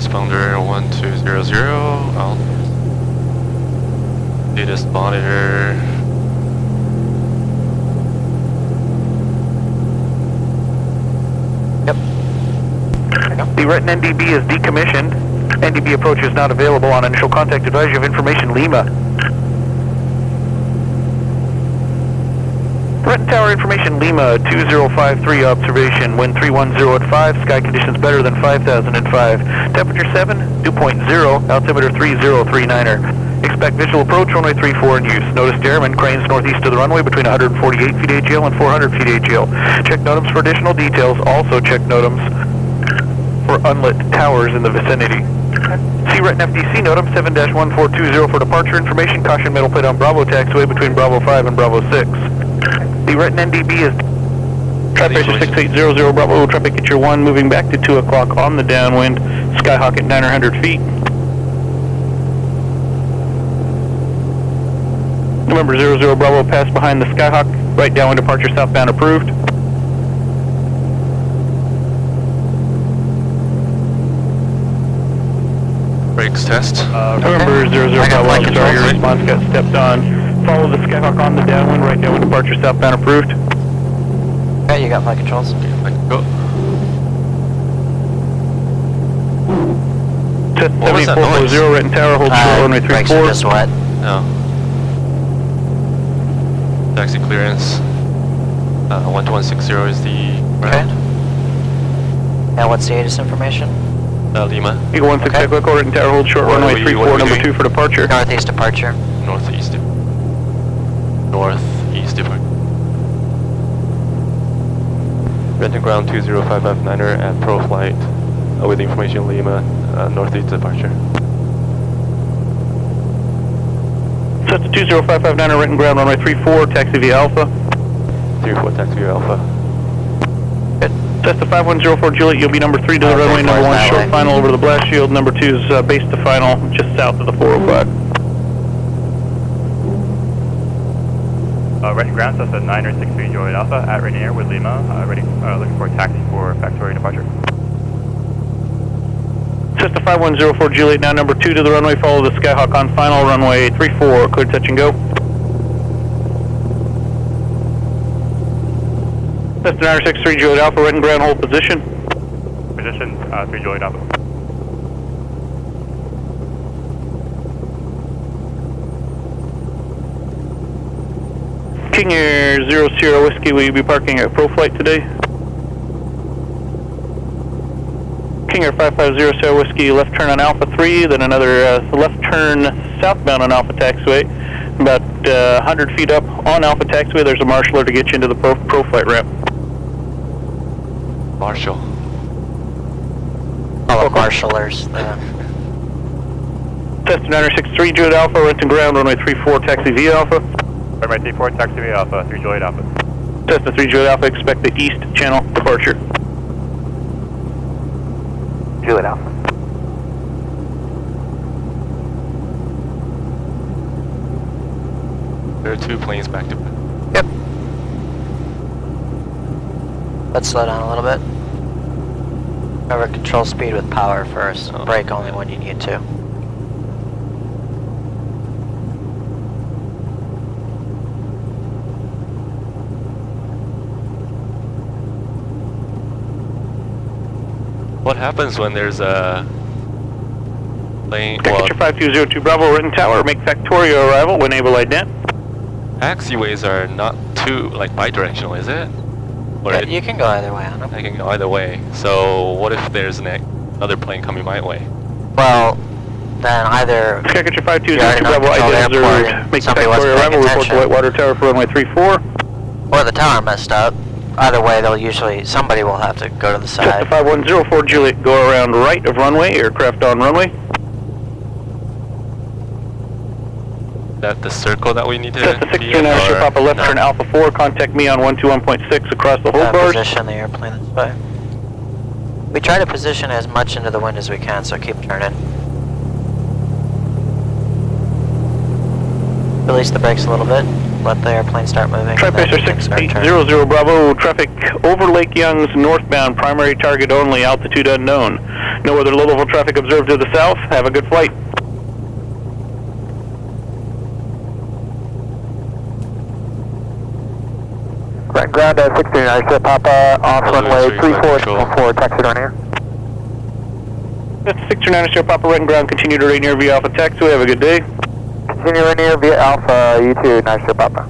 transponder 1200. I'll do this monitor. The Retin NDB is decommissioned. NDB approach is not available. On initial contact, advise you of information Lima. Retin Tower information Lima 2053 observation. Wind 310 at 5. Sky conditions better than 5005. Temperature 7, dew point 0. Altimeter 3039er. Expect visual approach runway 34 in use. Notice Derriman cranes northeast of the runway between 148 feet AGL and 400 feet AGL. Check NOTAMs for additional details. Also check NOTAMs for unlit towers in the vicinity. C-Retin FDC NOTAM 7-1420 for departure information. Caution metal plate on Bravo taxiway between Bravo 5 and Bravo 6. The Retin NDB is traffic 6800 Bravo, traffic picture 1 moving back to 2 o'clock on the downwind. Skyhawk at 900 feet. November 00 Bravo, pass behind the Skyhawk, right downwind departure southbound approved. Brakes test. November 00 Bravo, sorry, your response got stepped on. Follow the Skyhawk on the downwind, right downwind departure southbound approved. Okay, you got flight controls. Go. Test What was that noise? 7440, Retin Tower, hold short runway Brakes 34. are just wet. No. Taxi clearance. 1260 is the Okay. ground. And what's the ATIS information? Lima. Eagle 16 Okay. Echo, Retin Tower, hold short What runway do we- 34, what do we number do? 2 for departure. Northeast departure. Northeast. Northeast departure. Renting ground 20559er at Pro Flight with information Lima, northeast departure. Set to 20559 Renton ground runway 34, taxi via Alpha. 34 taxi Alpha. Set to 5104 Juliet, you'll be number 3 to the runway, number 1 short final over the blast shield, number 2 is base to final just south of the 405. Renton ground, so that's 963 Juliet Alpha at Rainier with Lima, ready, looking for a taxi for factory departure. Set to 5104 Juliet, now number 2 to the runway, follow the Skyhawk on final, runway 34, clear touch and go. Set to 963 Juliet Alpha, Renton ground, hold position. Position, 3 Juliet Alpha. King Air 00 Whiskey, will you be parking at Pro Flight today? King Air 550 Sierra Whiskey, left turn on Alpha 3, then another left turn southbound on Alpha Taxiway. About 100 feet up on Alpha Taxiway, there's a marshaller to get you into the Pro Flight ramp. Marshall. Oh, marshallers. Test 963 Juliet Alpha, Renton ground, runway 34, taxi via Alpha. Runway 34, taxi via Alpha, 3 Juliet Alpha. Test 3 Juliet Alpha, expect the east channel departure. Juliet Alpha. There are 2 planes back to back. Yep. Let's slow down a little bit. Remember, control speed with power first. Oh. Brake only when you need to. What happens when there's a plane? Texture 5202 Bravo, Renton Tower, make Factorio arrival when able ident. Taxiways are not too bi-directional, is it? Or Yeah, you can go either way on them. I can go either way. So what if there's another plane coming my way? Well, then either Texture You're 5202 already Bravo, not controlled ident airport observed. and Make somebody wasn't Factorio paying arrival, report to attention. Whitewater Tower for runway 34. or the tower messed up. Either way, they'll usually, somebody will have to go to the Test side. 5104 Juliet, go around right of runway, aircraft on runway. That the circle that we need to Test the be in? 639 Sir Papa left no? turn Alpha 4, contact me on 121.6 across the whole bars. Position the airplane this way. We try to position as much into the wind as we can, so keep turning. release the brakes a little bit, let the airplane start moving. TriPacer 6800 Bravo, traffic over Lake Young's northbound, primary target only, altitude unknown. No other low-level traffic observed to the south. Have a good flight. Ground 69, Sierra Papa, off runway 34, taxi down here. That's 69 Sierra Papa, right and ground, continue to Rainier via Alpha Taxiway. Have a good day. Continue Rainier via Alpha, you too, nice Sierra Papa.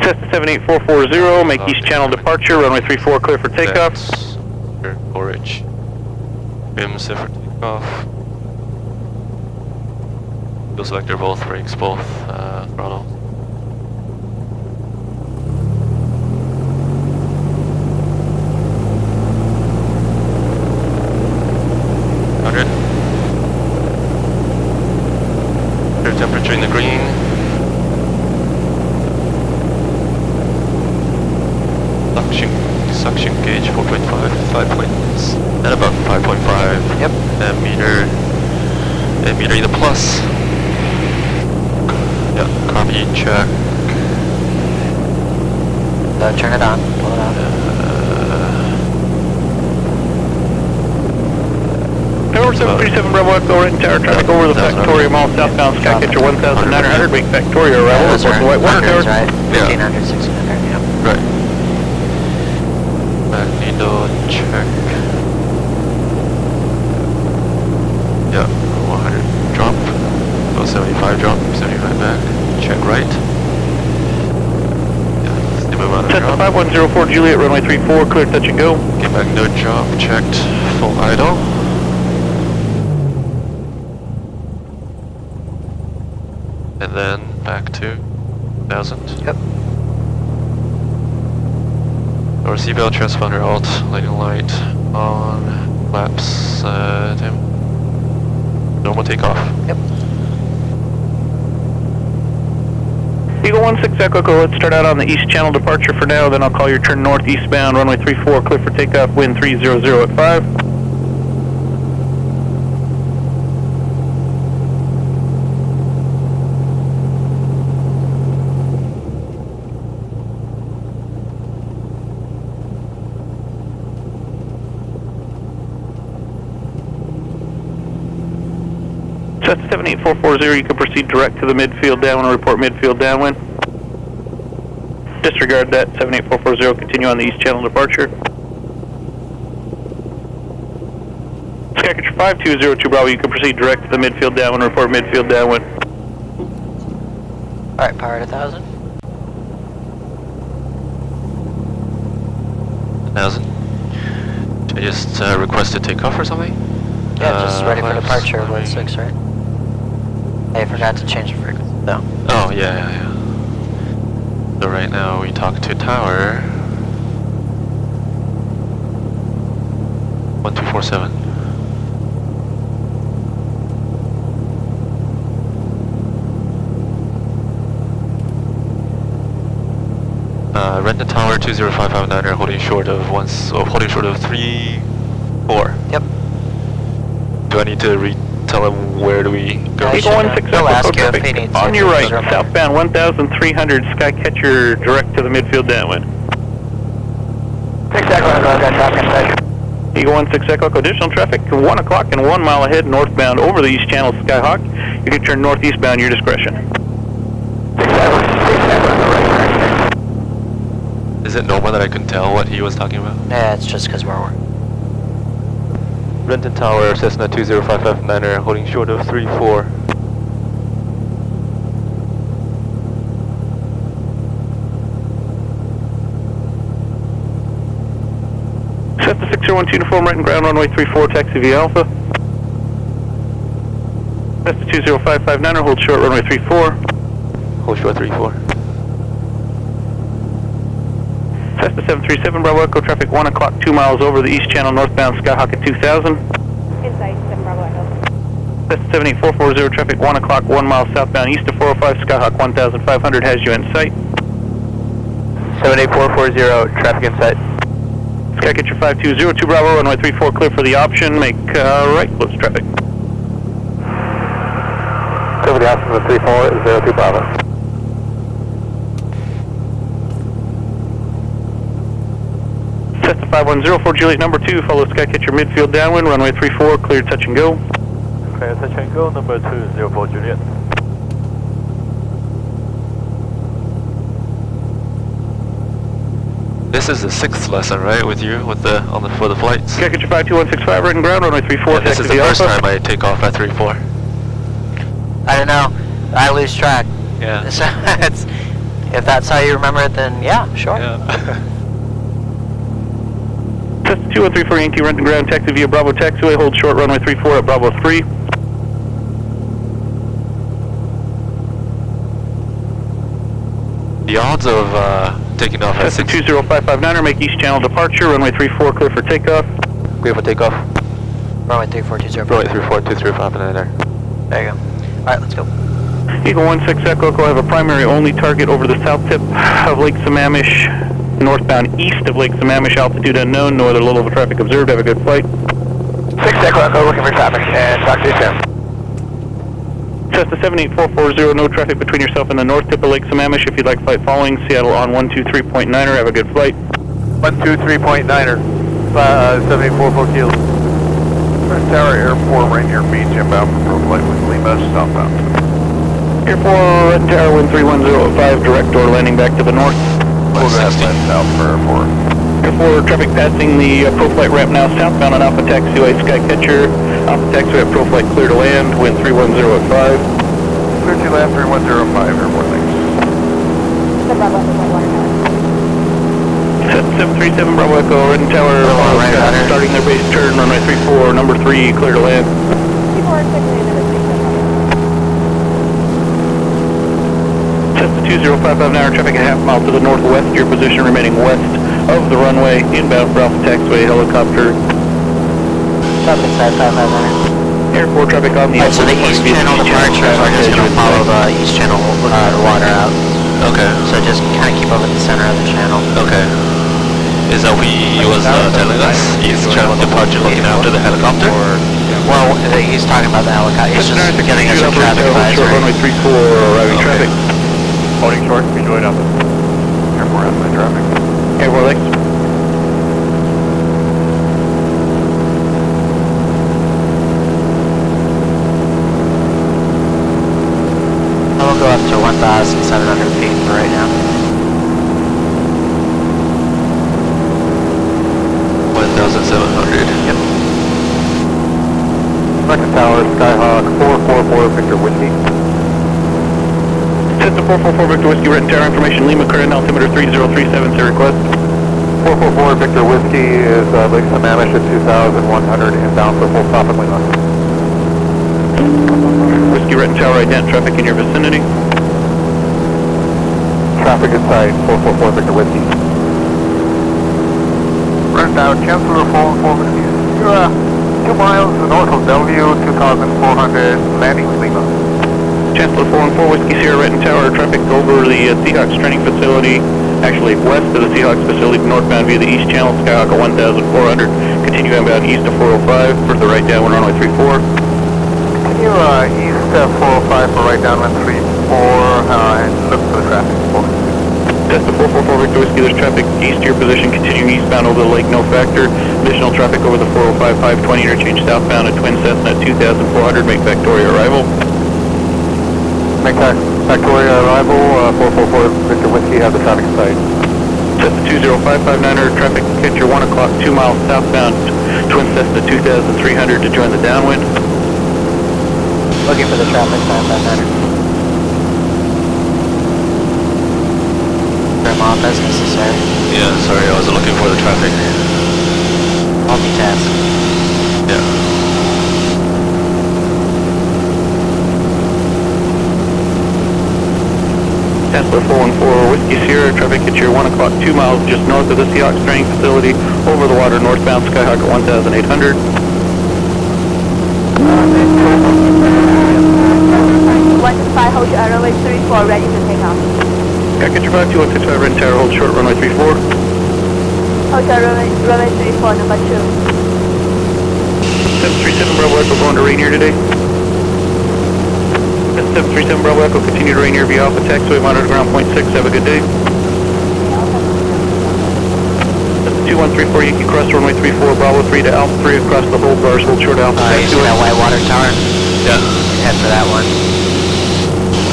Cessna 78440, make east channel departure, runway 34 clear for takeoff. Orange. Rims set for takeoff. Fuel selector, both brakes, both throttle. Air temperature in the green. Suction gauge 4.5, 5 points, and about 5.5. Yep. And meter in the plus. Yeah, copy, check. Turn it on, pull it out. Tower 737 Bravo Echo, right tower traffic over the Factoria Mall, southbound Skycatcher 1900, make Factoria arrival, report to Whitewater Tower. Right, Yeah. 1500, 1600, yeah. Right. Magneto, check. Yeah, 100 drop. Oh, 75 drop, 75 back. Check right. Yeah, the move on a Cessna drop. 5104 Juliet, runway 34, clear, touch and go. Get back, no drop, checked, full idle. And then back to 1000. Yep. Or seatbelt, transponder, alt, lighting light, on, flaps, dim. Normal takeoff. Yep. Eagle 16 Echo, let's start out on the east channel departure for now, then I'll call your turn north eastbound, runway 34, clear for takeoff, wind 300 at 5. Cessna 78440, you can proceed direct to the midfield downwind, report midfield downwind. Disregard that, 78440, continue on the east channel departure. Skycatcher 5202 Bravo, you can proceed direct to the midfield downwind, report midfield downwind. Alright, power at 1000. 1000. Should I just request a takeoff or something? Yeah, just ready for flaps, departure, runway. 16, right? I forgot to change the frequency. No. Oh, yeah. So right now we talk to tower 1247. Rent the tower 20559er, holding short of 34. Yep. Do I need to tell him where do we go? Yeah, Eagle 16 He'll Echo, ask you if he traffic needs on to, your right, because remember- southbound 1300, Skycatcher direct to the midfield downwind. 6 Echo, traffic inside. Eagle 16 Echo, additional traffic 1 o'clock and 1 mile ahead northbound over the east channel Skyhawk. You can turn northeastbound, your discretion. 6 Echo, on the right direction. Is it normal that I couldn't tell what he was talking about? Yeah, it's just because we're Renton Tower, Cessna 20559er, holding short of 34. Cessna 601 uniform, right and ground, runway 34, taxi via Alpha. Cessna 20559er, hold short, runway 34. Hold short 34. Cessna 737 Bravo Echo, traffic 1 o'clock, 2 miles over the east channel northbound Skyhawk at 2000. Inside 7 Bravo Echo. Cessna 78440, traffic 1 o'clock, 1 mile southbound east of 405, Skyhawk 1500 has you in sight. 78440, traffic in sight. Skycatcher 5202 Bravo, runway 34 clear for the option, make right, close traffic. with 3402 Bravo. Cessna 510 for Juliet number 2, follow Skycatcher midfield downwind, runway 34, cleared touch and go. Clear touch and go, number 204 Juliet. This is the 6th lesson, right, with you, for the flights? Skycatcher 52165, right and ground, runway 34, And this is taxi the first Alpha. time I take off at 34. I don't know. I lose track. Yeah. So it's, if that's how you remember it, then yeah, sure. Yeah. Cessna 213 for KRNT, run and ground, taxi via Bravo taxiway, hold short runway 34 at Bravo 3. The odds of taking off at Cessna 6. 20559er, make east channel departure, runway 34, clear for takeoff. Clear for takeoff. Runway 3420. Runway 342359er. There you go. Alright, let's go. Eagle 16 Echo Echo, I have a primary only target over the south tip of Lake Sammamish, northbound east of Lake Sammamish, altitude unknown, no other level of traffic observed, have a good flight. 6 Echo Echo, looking for traffic, and talk to you soon. Cessna 78440, no traffic between yourself and the north tip of Lake Sammamish. If you'd like flight following, Seattle on 123.9er, have a good flight. 123.9er, 784 kilo. Tower Air 4, Rainier Beach, inbound for flight with Lima, southbound. Air 4, Red Tower, wind 31005, direct door landing back to the north. We'll go ahead and south for Air 4. Air 4, traffic passing the ProFlight ramp now, southbound on Alpha Taxiway, Skycatcher. Alpha Taxiway at ProFlight, clear to land, wind 310 at 5. Clear to land, 3105, Air 4, thanks. The Bravo Echo Water Tower. 737 Bravo Echo, Red Tower, right, Hunter. starting their base turn, runway 34, number 3, clear to land. People are quickly into the 6 Cessna 20559, traffic a half mile to the northwest, your position remaining west of the runway, inbound for Alpha Taxiway, helicopter. Traffic side 559. Air 4 traffic on the Alright, so the east channel departures are just going to follow the east channel water out. Okay. So just kind of keep over the center of the channel. Okay. Is that what he was telling us? East channel departure looking after the helicopter? Well, he's talking about the helicopter. He's just giving us a traffic Short runway advisory. 34, arriving Okay. traffic. Holding short, Juliet Alpha. Air 4 outside traffic. Air 4, thanks. I'll go up to 1,700 feet for right now. 1,700. Yep. Second tower, Skyhawk, 444, Victor Whiskey. Cessna 444 Victor Whiskey, written tower information, Lima, current altimeter 3037, to request. 444, Victor Whiskey is Lake Sammamish at 2,100, inbound for full stop at Lima. Whiskey, written tower, ident traffic in your vicinity. Traffic inside, 444, Victor Whiskey. Run down, Chancellor 444 Whiskey. You're 2 miles north of Bellevue, 2,400, landing with Lima. Chancellor 414 Whiskey Sierra Renton Tower, traffic over the Seahawks training facility, actually west of the Seahawks facility, northbound via the east channel, Skyhawk at 1,400, continue inbound east of 405, for the right downwind runway 34. Continue east 405 for right downwind 34, and look for the traffic. Cessna 444 Victor Whiskey, there's traffic east to your position, continuing eastbound over the lake, no factor. Additional traffic over the 405 520 interchange southbound at Twin Cessna at 2,400, make Victoria arrival. Make Victoria arrival, 444 Victor Whiskey, have the traffic site. Cessna 20559er, traffic catcher 1 o'clock, 2 miles southbound, Twin Cessna 2,300 to join the downwind. Looking for the traffic sign 500. Trim off as necessary. Yeah, sorry, I was looking for the traffic. Multitask. Yeah. Chancellor 414 Whiskey Sierra, traffic at your 1 o'clock, 2 miles just north of the Seahawks training facility, over the water, northbound Skyhawk at 1,800. One to five, hold your runway 34, ready to take off. Skycatcher 52165, Red Tower, hold short, runway 34. Hold your runway 34, number 2. 737 Bravo Echo going to Rainier today. That's 737 Bravo Echo, continue to Rainier via Alpha Taxiway, monitor ground point 6, have a good day. That's 2134 Yankee Cross, runway 34, Bravo 3 to Alpha 3 across the whole bars, hold short Alpha You see Taxiway. that white water tower? Yeah. Head for that one.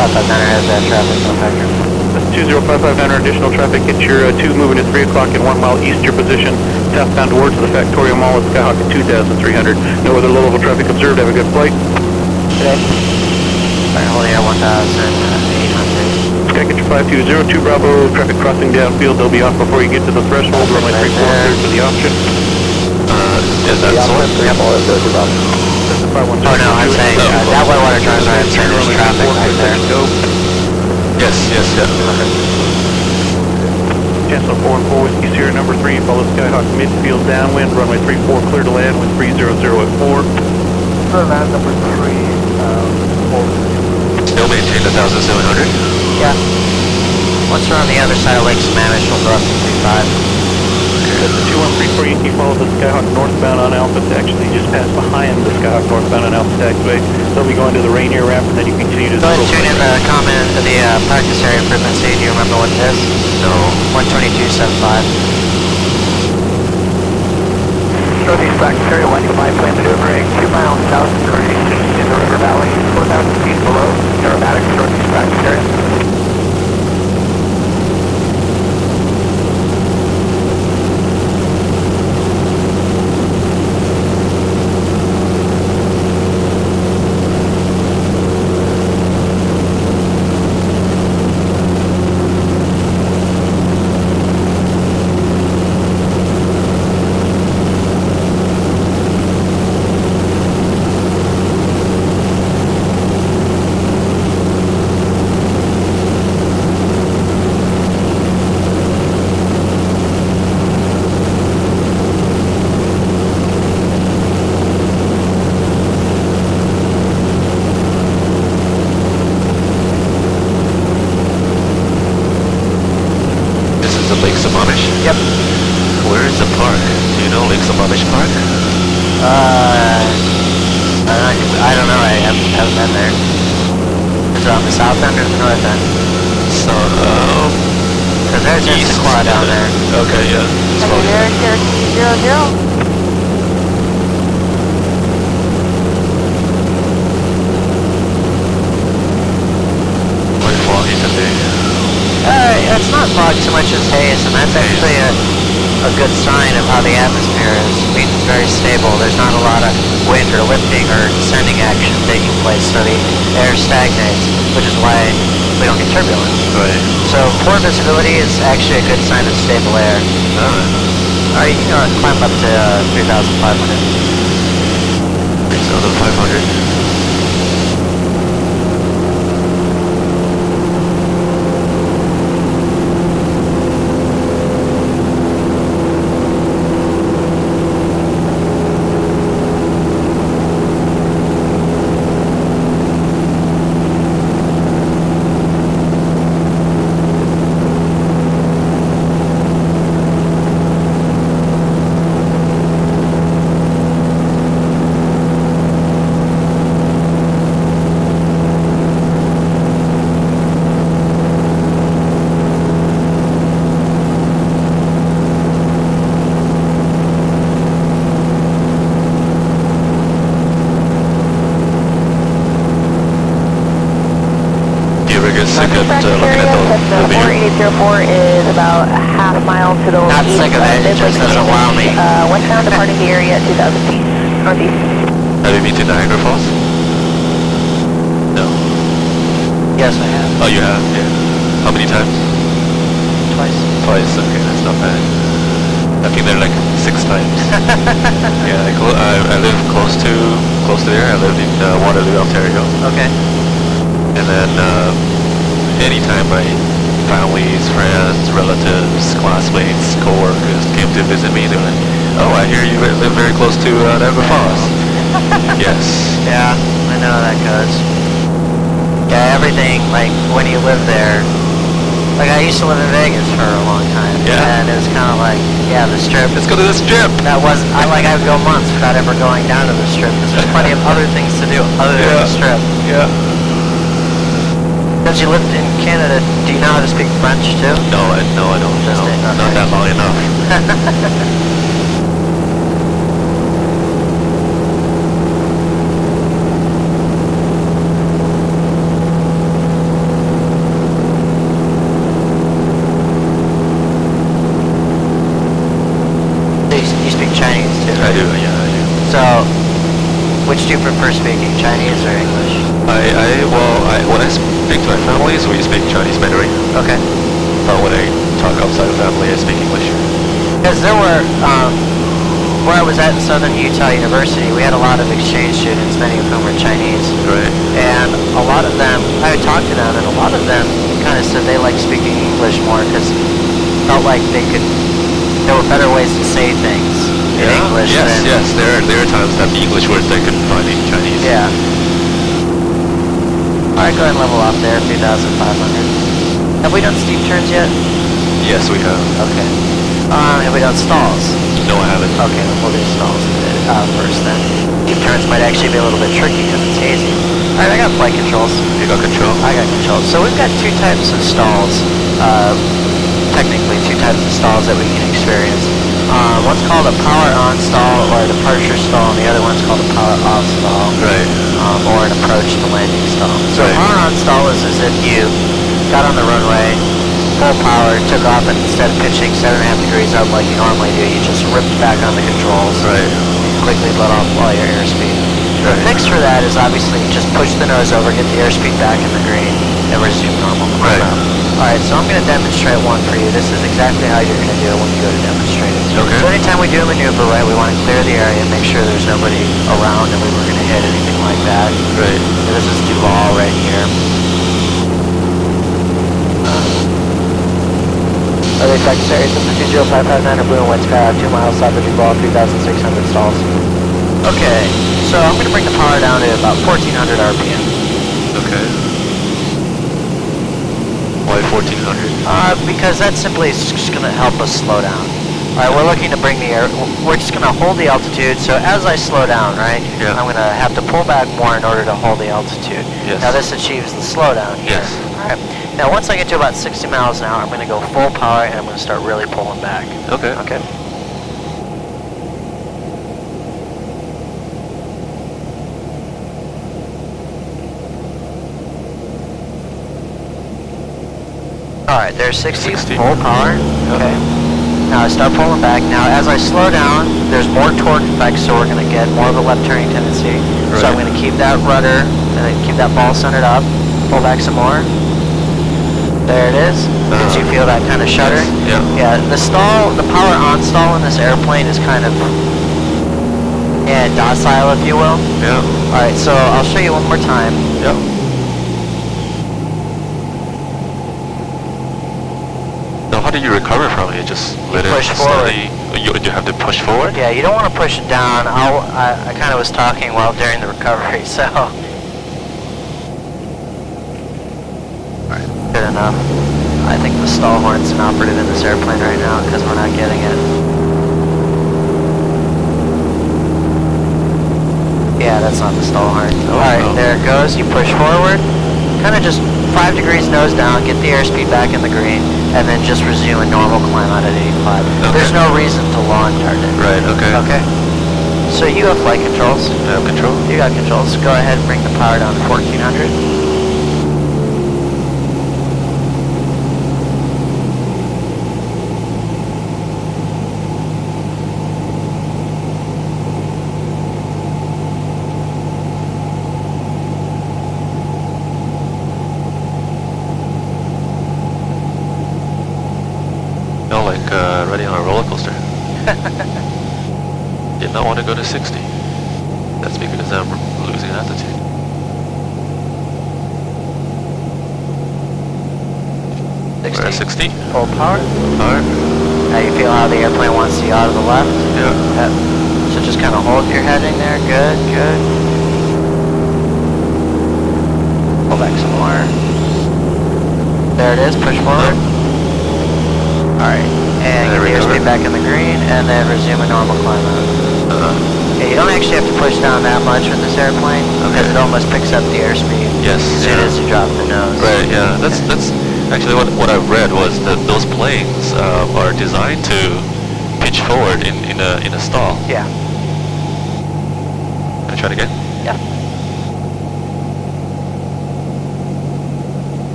Alpha Center has that traffic, no factor. That's 20559, additional traffic, get your 2 moving to 3 o'clock and 1 mile east your position, southbound towards the Factorio Mall at Skyhawk at 2,300. No other low-level traffic observed, have a good flight. Alright, holding at 1,800. Sky get your 5202 Bravo, traffic crossing downfield, they'll be off before you get to the threshold, runway 34 cleared for the option. Is that source? Yep. That's the 512. Oh no, I'm saying, that white water tower is right, I'm saying there's traffic right there. Yes, yeah. Chancellor 4 and 4 Whiskey Sierra number 3, follow Skyhawk midfield downwind, runway 34 clear to land with 300 at 4. Land number 3, Still maintain 1,700? Yeah. Once we're on the other side of Lake Sammamish, we'll go up to 35. That's the 2134 Yankee, follow the Skyhawk northbound on Alpha to actually just pass behind the Skyhawk northbound on Alpha Taxiway. They'll be going to the Rainier ramp and then you continue to Go ahead and tune in the comment to the practice area improvement C. Do you remember what it is? No. 122.75. Northeast practice area 125, plan maneuvering 2 miles south of in the river valley, 4,000 feet below, aerobatics, northeast practice area. Lake Sammamish? Yep. Where is the park? Do you know Lake Sammamish Park? I don't know, I haven't been there. Is it on the south end or the north end? So, Because there's just a quad down there. Okay, yeah. It's probably 000. quite foggy today. It's not fog so much as haze, and that's actually a good sign of how the atmosphere is. It means it's very stable. There's not a lot of wind or lifting or descending action taking place, so the air stagnates, which is why we don't get turbulence. Right. So poor visibility is actually a good sign of stable air. You can climb up to 3,500. 3,500. Looking at the view. 4804 is about a half mile to the Not east sick of it, it just doesn't wow me. Westbound departing the area at 2,000 feet, northeast. Have you been to Niagara Falls? No. Yes, I have. Oh, you have? Yeah. How many times? Twice. Twice. Okay, that's not bad. I've been there like 6 times. Yeah, I live close to there. I live in Waterloo, Ontario. Okay. And then anytime my families, friends, relatives, classmates, co-workers came to visit me, they were like, oh, I hear you live very close to Niagara Falls. Yes. Yeah, I know how that goes. Yeah, everything, like, when you live there, like, I used to live in Vegas for a long time. Yeah. And it was kind of like, yeah, the Strip. Let's go to the Strip. That wasn't, I would go months without ever going down to the Strip, because there's plenty of other things to do other than the Strip. Yeah. Since you lived in Canada, do you know how to speak French too? No, I don't. Just No, it, not okay. that long enough. You speak Chinese too? I do, yeah, I do. So, which do you prefer speaking, Chinese or English? When I speak to my families, we speak Chinese Mandarin. Okay. But when I talk outside of family, I speak English. Because there were, where I was at in Southern Utah University, we had a lot of exchange students, many of whom were Chinese. Right. And a lot of them, I would talk to them, and a lot of them kind of said they liked speaking English more because felt like there were better ways to say things in English Yes, than... yes. There are times that the English words they couldn't find in Chinese. Yeah. Alright, go ahead and level off there, 3,500. Have we done steep turns yet? Yes, we have. Okay. Have we done stalls? No, I haven't. Okay, then we'll do stalls first then. Steep turns might actually be a little bit tricky because it's hazy. Alright, I got flight controls. You got control? I got controls. So we've got two types of stalls. Technically, two types of stalls that we can experience. One's called a power on stall or a departure stall, and the other one's called a power off stall. Right. Or an approach to landing stall. So Right. power on stall is as if you got on the runway, full power, took off, and instead of pitching 7.5 degrees up like you normally do, you just ripped back on the controls. Right. And quickly let off all your airspeed. The Right. fix for that is obviously just push the nose over, get the airspeed back in the green, and resume normal climb Right. up. Alright, so I'm going to demonstrate one for you. This is exactly how you're going to do it when you go to demonstrate it. Okay. So anytime we do a maneuver, right, we want to clear the area, make sure there's nobody around and we were going to hit anything like that. Right. And this is Duval right here. Other effects area, system 20559 or blue and white sky, 2 miles south of Duval, 3,600 stalls. Okay, so I'm going to bring the power down to about 1,400 RPM. Okay. Why 1400? Because that simply is just going to help us slow down. Alright, we're looking to bring the air, we're just going to hold the altitude, so as I slow down, right, Yeah. I'm going to have to pull back more in order to hold the altitude. Yes. Now this achieves the slowdown here. Yes. Alright, now once I get to about 60 miles an hour, I'm going to go full power and I'm going to start really pulling back. Okay. Okay. Alright, there's 60, 60. full power. Okay. Now I start pulling back. Now as I slow down, there's more torque effects, so we're going to get more of a left turning tendency. So I'm Right. going to keep that rudder, and keep that ball centered up, pull back some more. There it is. Did you feel that kind of shudder? Yeah. Yeah, the stall, the power on stall in this airplane is kind of, docile, if you will. Yeah. Alright, so I'll show you one more time. Yeah. Now, how do you recover from it? Just let it push forward. slowly. You have to push forward? Yeah, you don't want to push it down. I kind of was talking while during the recovery, so. Alright, good enough. I think the stall horn's inoperative in this airplane right now because we're not getting it. Yeah, that's not the stall horn. Alright, no. there it goes. You push forward. Kind of just 5 degrees nose down, get the airspeed back in the green, and then just resume a normal climb out at 85. Okay. There's no reason to lawn dart it. Right, okay. Okay. So you have flight controls. I have control? You got controls. Go ahead and bring the power down to 1400. No, like riding on a roller coaster. Did not want to go to 60. That's because I'm losing altitude. We're at 60. Full power. Alright. Now you feel how the airplane wants you out of the left? Yeah. Yep. So just kind of hold your heading there. Good, good. Pull back some more. There it is. Push forward. Alright. And There get we the go. airspeed back in the green, and then resume a normal climb out. Yeah, you don't actually have to push down that much with this airplane because it almost picks up the airspeed Yes. as soon as you drop the nose. Right. Yeah. That's actually what I read was that those planes are designed to pitch forward in a stall. Yeah. Can I try it again? Yeah.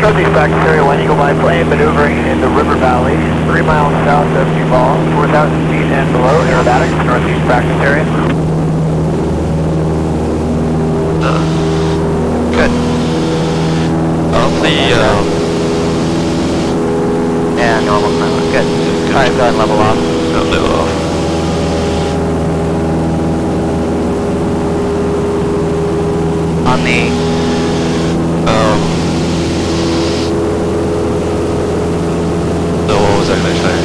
Southeast practice area 1 Eagle biplane maneuvering in the river valley, 3 miles south of Duval, 4,000 feet and below, aerobatics, northeast practice area. Good. On the Yeah, normal pilot. Good. Alright, go ahead and level off. level off. On the No, what was I gonna say?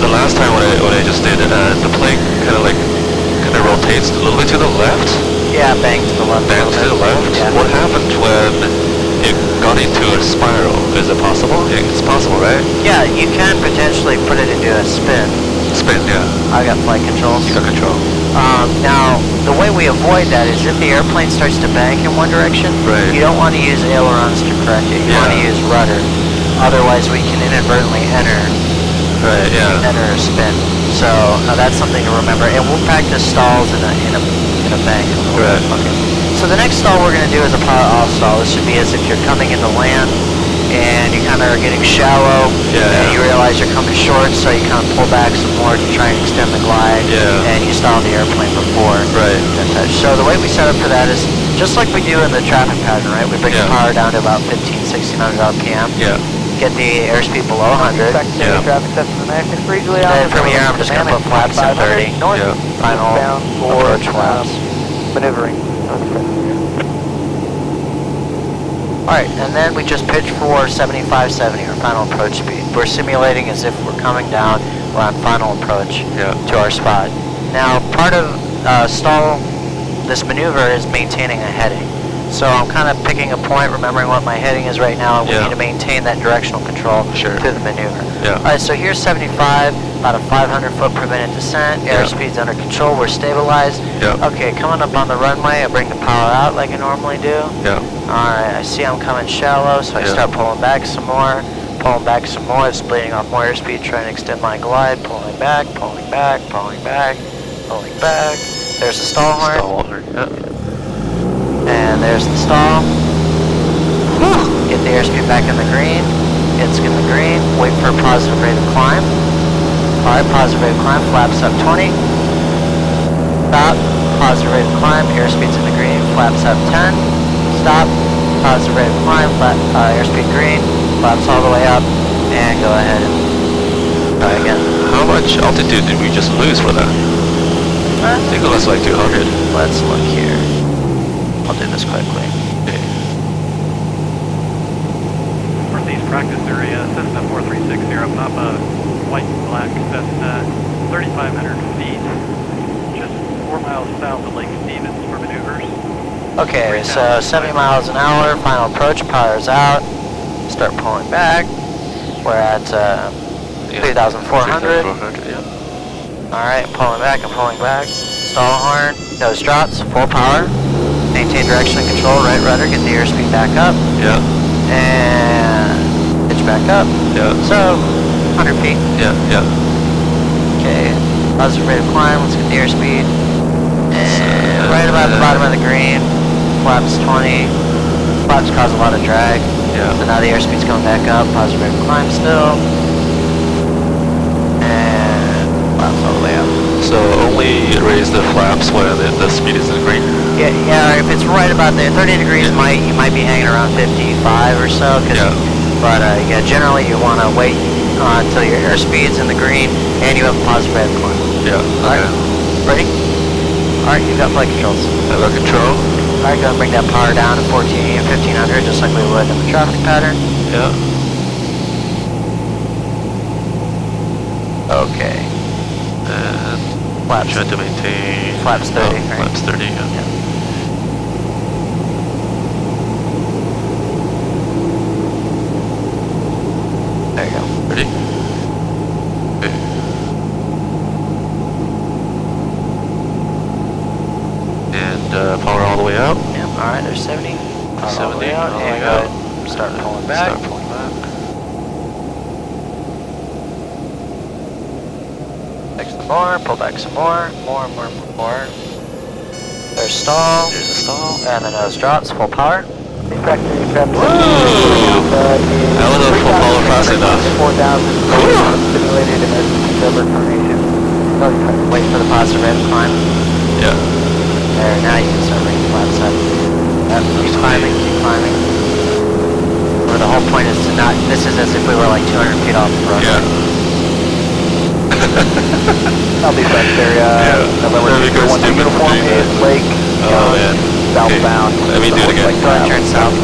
The last time when I just did it, the plane kind of rotates a little bit to the left. yeah, bang to the left. Bang to the left. Yeah. What happened when it got into a spiral? Is it possible? It's possible, right? Yeah, you can potentially put it into a spin. Spin, yeah. I got flight controls. You got control. Now, the way we avoid that is if the airplane starts to bank in one direction, Right. you don't want to use ailerons to correct it. You want to Yeah. use rudder. Otherwise, we can inadvertently enter Right, yeah. a spin. So that's something to remember. And we'll practice stalls in a bank. Right. Okay. So the next stall we're going to do is a power off stall. This should be as if you're coming into land and you kind of are getting shallow. Yeah, And yeah. you realize you're coming short, so you kind of pull back some more to try and extend the glide. Yeah. And you stall the airplane before. Right. that touch. So the way we set up for that is just like we do in the traffic pattern, right? We bring the Yeah. power down to about 1600 RPM. Yeah. Get the airspeed below 100. Yeah. Traffic set to the max, breezeway And from here, I'm just going to put flaps at 30. North, Yeah. Final bound for approach flaps. maneuvering. Alright, and then we just pitch for 7570, our final approach speed. We're simulating as if we're coming down, we're on final approach Yeah. to our spot. Now, part of stall, this maneuver is maintaining a heading. So I'm kind of picking a point, remembering what my heading is right now, and we Yeah. need to maintain that directional control Sure. through the maneuver. Yeah. Alright, so here's 75, about a 500 foot per minute descent, Yeah. airspeed's under control, we're stabilized. Yeah. Okay, coming up on the runway, I bring the power out like I normally do. Yeah. Alright, I see I'm coming shallow, so I Yeah. start pulling back some more, it's bleeding off more airspeed, trying to extend my glide, pulling back, pulling back, pulling back, pulling back. There's the stall horn, Stallwater. Yeah. and there's the stall. Get the airspeed back in the green, it's in the green, wait for a positive rate of climb. Alright, positive rate of climb, flaps up 20. Stop, positive rate of climb, airspeed's in the green, flaps up 10. Stop, positive rate of climb, airspeed green, flaps all the way up, and go ahead and try again. How much altitude did we just lose for that? I think it was like 200. Let's look here. I'll do this quickly. Northeast practice area, Cessna 4360, Papa, white and black, Cessna, 3,500 feet, just 4 miles south of Lake Stevens for maneuvers. Okay, so 70 miles an hour, final approach, power's out. Start pulling back. We're at 3,400. 3,400, yeah. Alright, pulling back and pulling back. Stall horn, nose drops, full power. Maintain direction and control, right rudder, get the airspeed back up. Yeah. And pitch back up. Yeah. So, 100 feet. Yeah. Yeah. Okay, positive rate of climb, let's get the airspeed. And right about the bottom of the green, flaps 20. Flaps cause a lot of drag. Yeah. So now the airspeed's going back up, positive rate of climb still. And flaps all the way up. So only raise the flaps when the speed is in green. Yeah, if it's right about there, 30 degrees, you might be hanging around 55 or so. Yeah. But yeah, generally you want to wait until your airspeed's in the green and you have a positive rate of climb. Yeah. Alright, Okay. ready? Alright, you've got flight controls. I got control. Alright, go and bring that power down to 1500 just like we would in the traffic pattern. Yeah. Okay. And Flaps. try to maintain. Flaps 30, right? Flaps 30. Yeah. power all the way out. Yep, alright, there's 70. Power all the way 70, out, all the and way go out. ahead and start pulling back. Start pulling back. Back some more, pull back some more. There's stall. There's a stall. And the nose drops, full power. Woo! That was a full power fast enough. Simulated emergency cover formation. Wait for the positive rate of climb. Yeah. There, now you can start bringing flaps up. Yep, keep climbing, keep climbing. Where the whole point is to not, this is as if we were like 200 feet off the road. Yeah. Southeast area, November That'd be good, 212 stupid uniform for doing is that. Lake, Oh man. southbound. Okay. Let me do it again. Go ahead and turn south.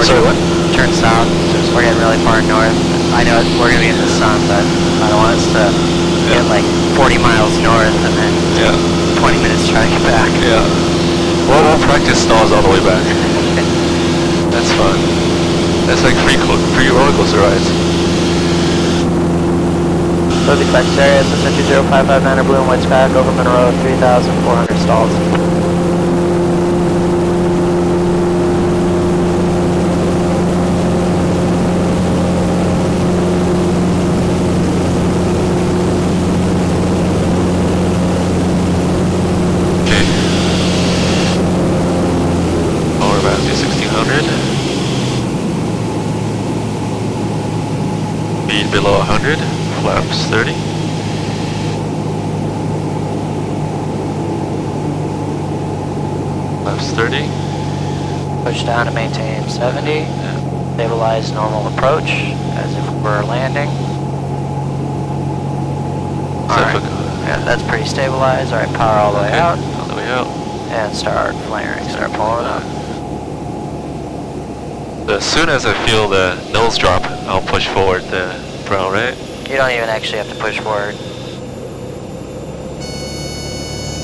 Sorry, what? Turn south. We're getting really far north. I know we're going to be in the sun, but I don't want us to get like 40 miles north and then Yeah. 20 minutes trying to get back. Yeah. Well, we'll practice stalls all the way back. That's fun. That's like free roller coaster rides. Southeast area, Century 0559 blue and white sky, Government Road, 3,400 stalls. Okay. Power back to 1600. Speed below 100. Flaps 30. Flaps 30. Push down to maintain 70. Yeah. Stabilize normal approach as if we're landing. Alright. Yeah, that's pretty stabilized. Alright, power all the way out. All the way out. And start flaring. Start pulling up. As soon as I feel the nose drop, I'll push forward the throttle, right? You don't even actually have to push forward.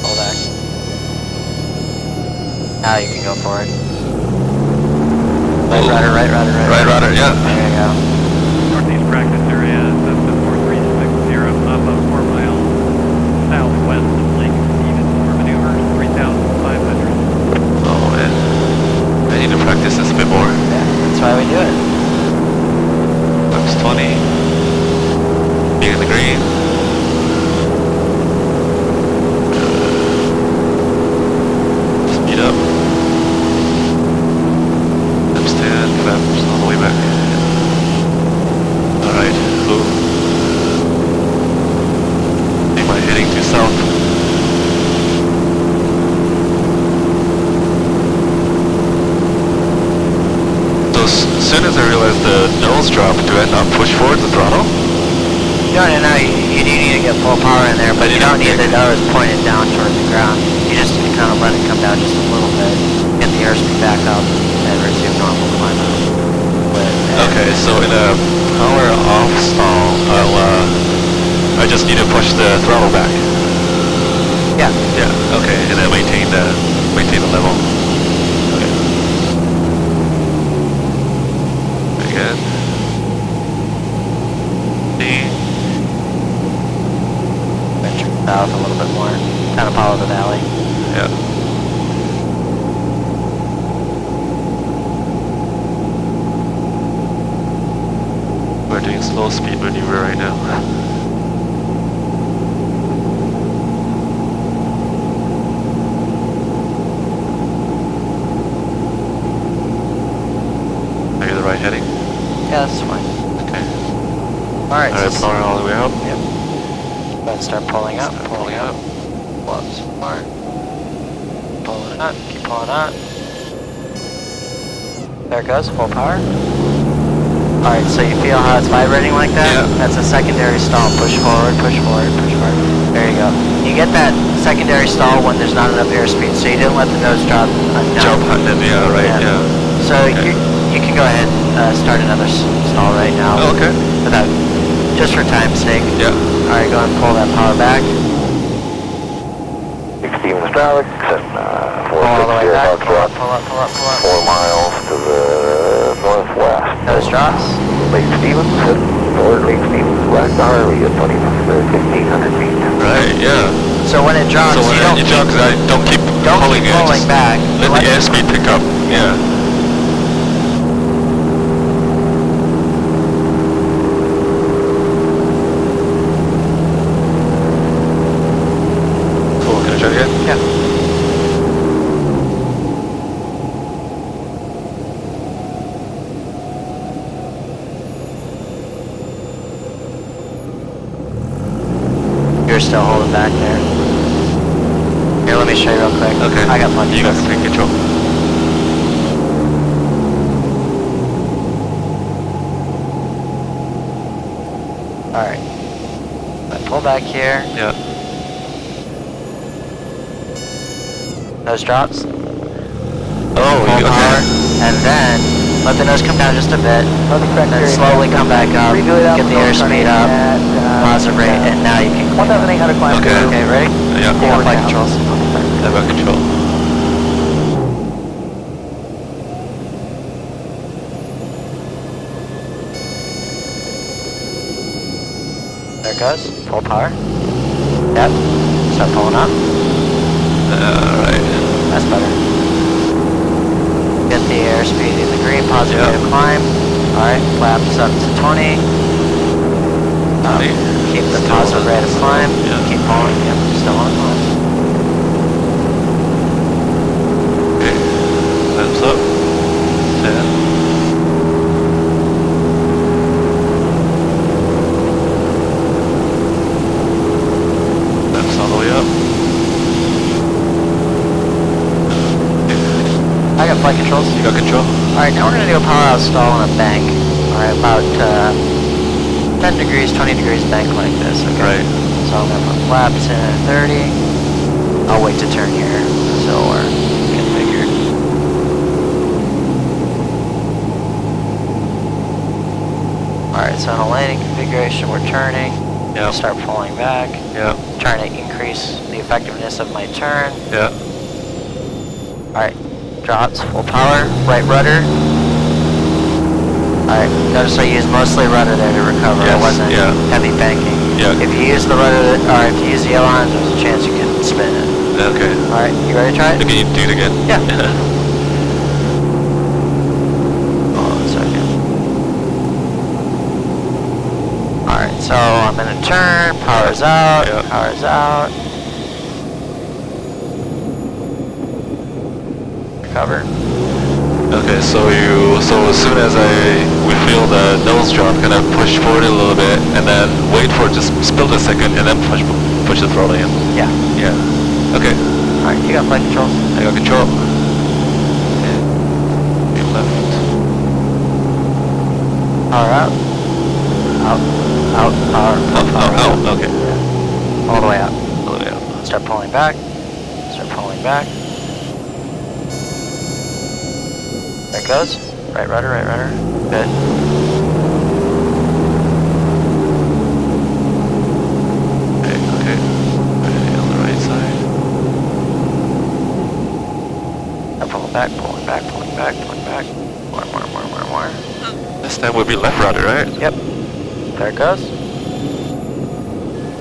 Pull back. Now you can go forward. Right rudder, right rudder, right Right rudder. rudder, yeah. There you go. Northeast practice area, Cessna 4360, up a 4 miles southwest of Lake Stevens for maneuver 3,500. Oh man. I need to practice this a bit more. Yeah, that's why we do it. Flaps 20. Being in the green. Speed up. Flaps 10, flaps all the way back. Alright, cool. Am I heading to south? So as soon as I realize the nose drop, do I not push forward the throttle? No, you do need to get full power in there, but you don't need the nose pointed down toward the ground. You just kind of let it come down just a little bit, get the airspeed back up, and resume normal climb out. Okay, so in a power off stall, I just need to push the throttle back. Yeah. Yeah. Okay, and then maintain the level. Okay. Again. Venture south a little bit more, kind of follow the valley. Yeah. We're doing slow speed maneuver right now. Are you the right heading? Yeah, that's fine. Okay. Alright, Alright, power all the way up. Yep. Let's start pulling up, Start pulling up. Pull up some more. Pulling up, keep pulling up. There it goes, full power. Alright, so you feel how it's vibrating like that? Yeah. That's a secondary stall. Push forward, push forward, push forward. There you go. You get that secondary stall when there's not enough airspeed, so you didn't let the nose drop enough. Jump, yeah, right, yeah. So Okay. you can go ahead and start another stall right now. Oh, okay. Without, just for time's sake. Yeah. Alright, go ahead and pull that power back. Stevens traffic, Pull all the way back. Pull up, 460 pull up, pull up, pull up. 4 miles to the northwest. Nose drops. Lake Stevens, Lake Stevens, West Harley at 1500 feet. Right, yeah. So So when it drops, So when you don't you drop, I don't keep pulling it. pulling Just back. let the airspeed pick up. Yeah. Cool. Can I try again? Yeah. You're still holding back there. Here, let me show you real quick. Okay. I got plenty You of got complete control. Alright. I pull back here. Yeah. Nose drops. Oh, Full you, power. okay. And then let the nose come down just a bit. correct Then area. slowly come back up. Redo it up. Get the airspeed up. Positive rate. And now you can clean up. 1,800 climb. Okay. Okay, ready? Yeah. You got flight controls. I've got control. There it goes. Full power. Yep. Start pulling up. Alright. That's better. Get the airspeed in the green, positive rate of climb. Alright, flaps up to 20. Keep the positive rate of climb. Yeah. Keep pulling. Yep, still on climb. Okay. Flaps up. 10. Flaps all the way up. I got flight controls. You got control? Alright, now we're going to do a power out stall on a bank. Alright, about 10 degrees, 20 degrees bank like this. Okay? Right. So I'm going to put flaps in at 30. I'll wait to turn here so we're configured. Alright, so in a landing configuration we're turning. Yeah. Start pulling back. Yeah. Trying to increase the effectiveness of my turn. Yeah. Alright, drops, full power, right rudder. Alright, notice I used mostly rudder there to recover. Yes, It wasn't yeah. heavy banking. Yeah. If you use the rudder, or if you use the ailerons, there's a chance you can spin it. Okay. Alright, you ready to try it? Can you do it again? Yeah. Hold on a second. Alright, so I'm in a turn, power's out, Yeah. power's out. Recover. Okay, so as soon as we feel the nose drop, kind of push forward a little bit, and then wait for it to spill a second, and then push the throttle in. Yeah. Yeah. Okay. Alright, you got flight controls. I got control. Okay. Be left. Power out. Out. Out. Power. Power Out. Okay. All the way out. All the way out. Start pulling back. Start pulling back. There it goes. Right rudder, right rudder. Good. Okay. Okay, on the right side. Now pulling back, pulling back, pulling back, pulling back. More. This time we'll be left rudder, right? Yep. There it goes.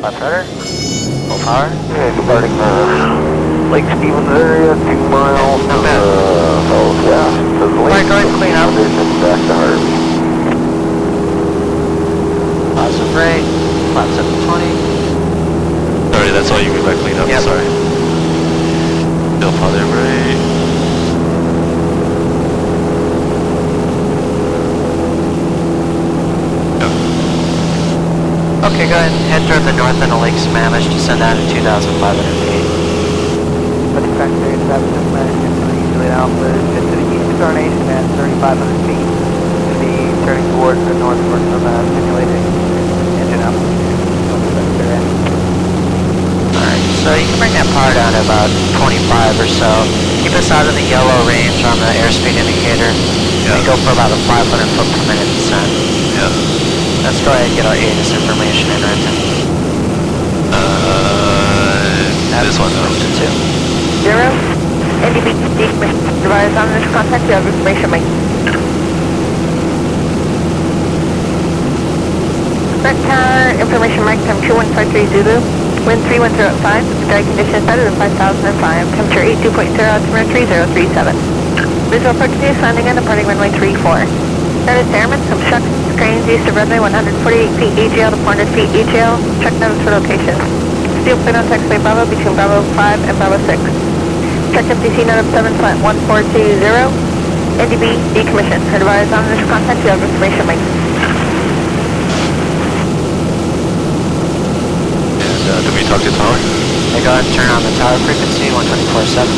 Left rudder. Full power. Okay, departing Lake Stevens area, 2 miles. Not bad. Southwest. Alright, go ahead and clean up. Back to Harvey. Positive rate. Flaps up to 20. Sorry, that's all you mean by clean up? Yep. Sorry. Still positive rate. Okay, go ahead and head toward the north end of Lake Sammamish to send out at 2,500 feet. But the correct area is 7 minutes into the easterly alpha, just to the east of Coronation at 3,500 feet. To be turning towards the northward from simulated engine up. Alright, so you can bring that power down to about 25 or so. Keep us out of the yellow range on the airspeed indicator. Yeah. We go for about a 500 foot per minute descent. Yeah. Let's go ahead and get our ATIS information in, Renton. This one. Two. 0, NDB device on this contact, you have information, Mike. Correct tower, information, Mike, time 21530. Wind 310 at 5, sky conditions better than 5005, temperature 82.0, altimeter 3037. Visual approach news, landing and departing runway 34. Notice airmen, obstructions, cranes east of runway 148 feet AGL to 400 feet AGL. Check notice for location. Steel plane on taxiway Bravo between Bravo 5 and Bravo 6. Check FTC note of 7 slant 1420. NDB decommissioned. Advise on initial contact, you have information link. Do we talk to tower? Hey, go ahead and turn on the tower frequency, 124.7.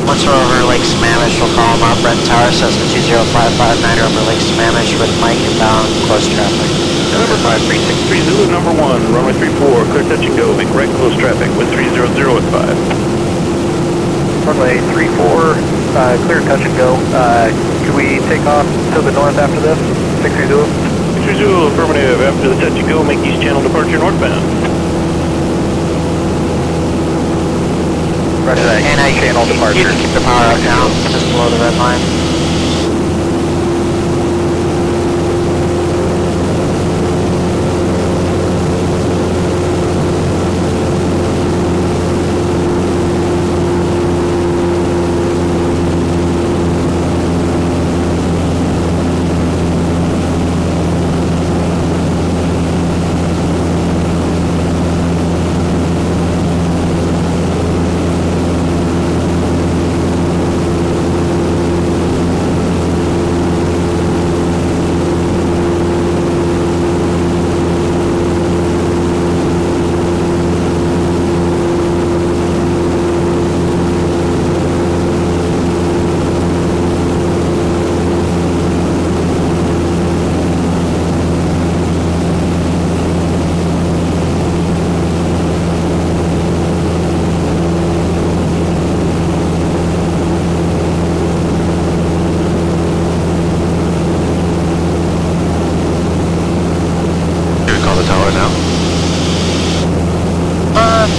Once we're over Lake Sammamish, we'll call them up. Red Tower, Cessna 20559 over Lake Sammamish with Mike inbound, close traffic. November 5363 Zulu number 1, runway 34, clear touch and go, make right close traffic, wind 300 at 5. Runway 34, clear touch and go. Could we take off to the north after this? 630? 630, affirmative, after the touch and go, make east channel departure northbound. Roger that, And channel departure. You can keep the power up now, just below the red line.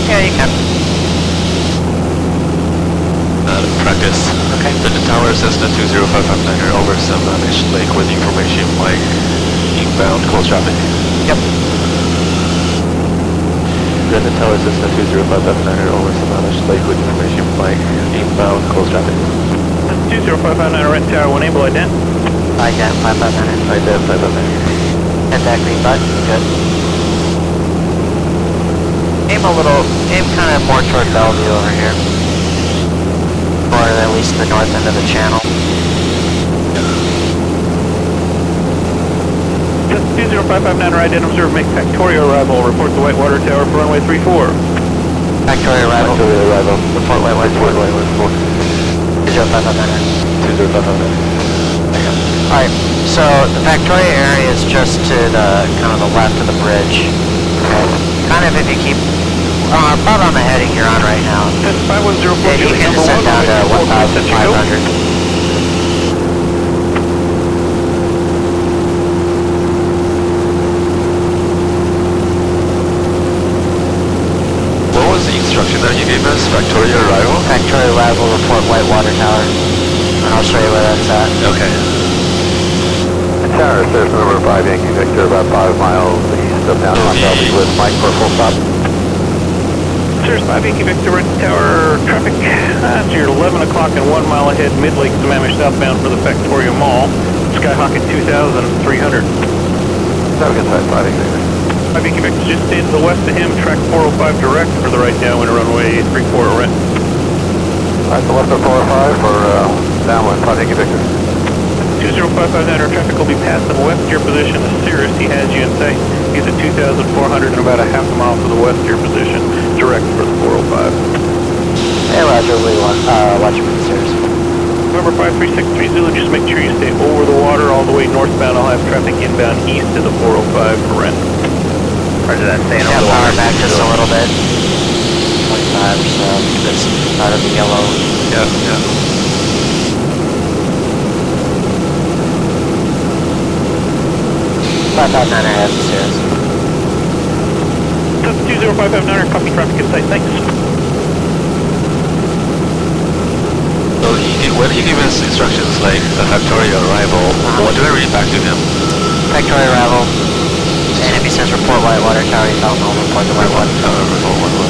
Yeah, you can. Practice. Okay. The tower Cessna 20559 over Sammamish Lake with information like inbound close traffic. Yep. The tower Cessna 20559 over Sammamish Lake with information like inbound close traffic. 20559 Red Tower, one able ident. Ident 559. Ident 559. Hit that green button. Good. Aim kind of more toward Bellevue over here. Or at least the north end of the channel. 20559 ident, observe, make Factoria arrival, report the Whitewater Tower for runway 34. Factoria arrival. Factoria arrival. Report Whitewater. Report Whitewater 4. 20559. 20559. Alright, so the Factoria area is just to the kind of the left of the bridge. Okay. Kind of if you keep about on the heading you're on right now. 5104, If you can descend down to 1,500. What was the instruction that you gave us? Factoria arrival? Factoria arrival, report Whitewater Tower. And I'll show you where that's at. Okay. Tower, Cessna number 5 Yankee Victor, about 5 miles east of downtown Bellevue with Mike for full stop. Sirius 5 Yankee Victor, Red Tower, traffic. So you're at 11 o'clock and 1 mile ahead, mid-Lake Sammamish southbound for the Factoria Mall. Skyhawk at 2,300. Have a good side, 5 Yankee Victor. 5 Yankee Victor, just stay to the west of him, track 405 direct for the right downwind runway 34 Rent. Alright, the left of 405 for downwind, 5 Yankee Victor. 20559, our traffic will be passing west of your position. The Cirrus, he has you in sight. He's at 2,400 and about a half a mile to the west of your position, direct for the 405. Hey Roger, we want watch for the Cirrus. Number 5363 Zulu, just make sure you stay over the water all the way northbound. I'll have traffic inbound east to the 405 for Rent. Roger that, staying Yeah, over the power water. back just a little bit. 25 or so, because it's out of the yellow. Yeah, yeah. 559 has the Cirrus. 20559, copy traffic in sight, thanks. So when he gave us instructions like the Factoria arrival, what do I read back to him? Factory arrival. And if he says report Whitewater Tower, you tell him I'll report the Whitewater Tower.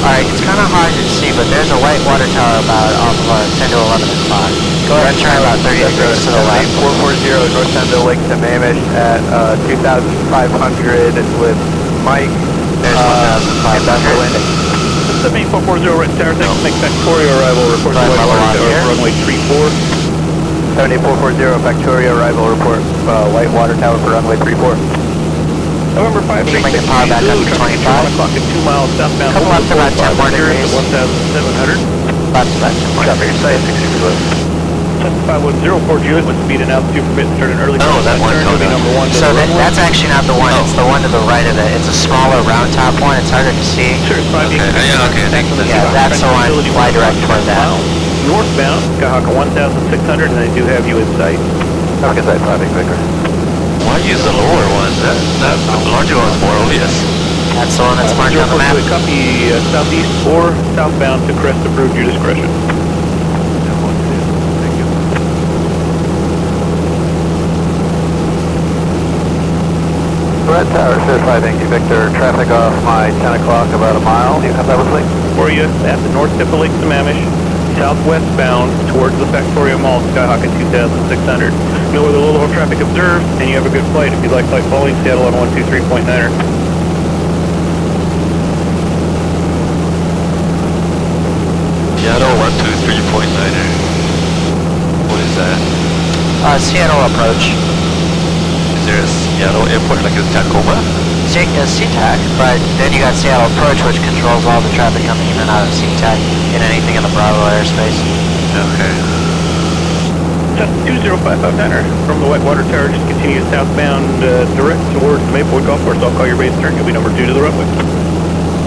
Alright, it's kind of hard to see, but there's a Whitewater Tower about off of 10 to 11 o'clock. Go ahead and turn about 30 degrees to the right. 440 North Sando Lake Sammamish at 2,500 with Mike. There's 1,500. 7440 Red Tower, thanks. Make Victoria arrival, report to Whitewater Tower, runway 34. 7440 Victoria arrival, report Whitewater Tower for runway 34. November 5, You can bring the power back up to 25. 1 o'clock at 2 miles southbound. Couple left about 10 more degrees. 1,700. Left about 10 more degrees. 7510 Juliet with speed and altitude permit to turn an early Oh, that one turn will be number 1 to So the runway. that's actually not the one, it's the one to the right of it. It's a smaller round top one, it's harder to see. Sure, it's 5 Okay, yeah, okay, thank you. Yeah, that's the one, fly direct toward that. Northbound, Skyhawk 1,600, and I do have you in sight. Okay, side 5, Victor. Why use the lower one? That larger one's more obvious. That's the one that's marked on the map. Copy southeast or southbound to Crest, approved your discretion. Red Tower, certified, thank you, Victor. Traffic off my 10 o'clock, about a mile. Do you have that with me? For you at the north tip of Lake Sammamish, southwestbound towards the Factoria Mall, Skyhawk at 2,600. Know where the little traffic observed, and you have a good flight. If you'd like flight following, Seattle on 123.9er. Seattle 123.9er. What is that? Seattle approach. Is there a Seattle airport like a Tacoma? SeaTac, but then you got Seattle approach, which controls all the traffic coming in and out of SeaTac and anything in the Bravo airspace. Okay. Just 20559er from the Whitewater Tower, just continue southbound direct towards the Maplewood Golf Course. I'll call your base turn. You'll be number 2 to the runway.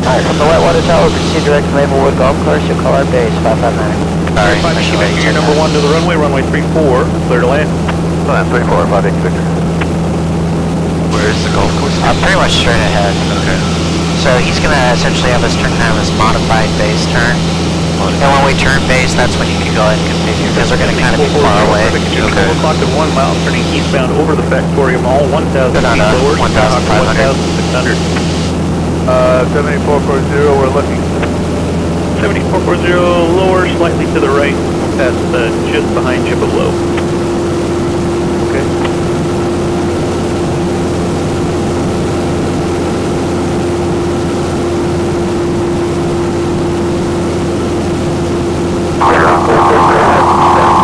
Alright, from the Whitewater Tower, proceed direct to Maplewood Golf Course. You'll call our base, 559. Sorry, I should have You're said number that. 1 to the runway 34, clear to land. Land 34, 5, thank you, Victor. Where is the golf course? Pretty much straight ahead. Okay. So he's going to essentially have us turn kind of this modified base turn. And when we turn base, that's when you can go ahead and configure, because they're going to kind of be far away. Okay. 12 o'clock at 1 mile, turning eastbound over the Factoria Mall, 1,000 feet lower, 1,500. 1,600. 7440, we're looking. 7440 lower, slightly to the right, past just behind you below. Okay.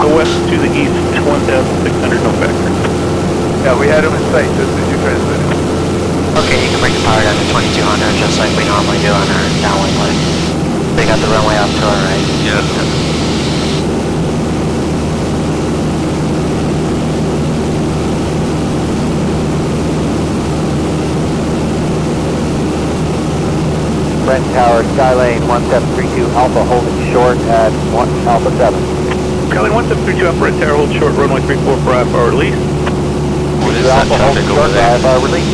The west to the east, 1,600, no factor. Yeah, we had him in sight just as you transmitted. Okay, you can bring the power down to 2200, just like we normally do on our downwind leg. They got the runway up to our right. Yeah. Brent Tower, Skylane 1732 Alpha holding short at Alpha 7. Skyline 1732 Alpha Red Tower, hold short, runway 34 for IFR release. What is that Alpha traffic holding over short, there? IFR release.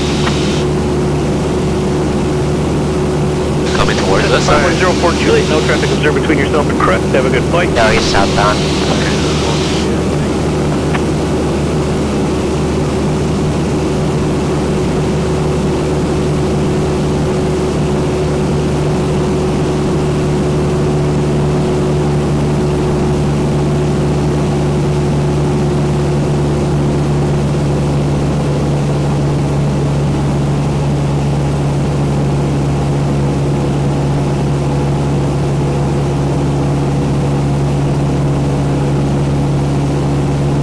Coming towards us? 5104 Juliet, no traffic observed between yourself and Crest. Have a good flight. No, he's southbound.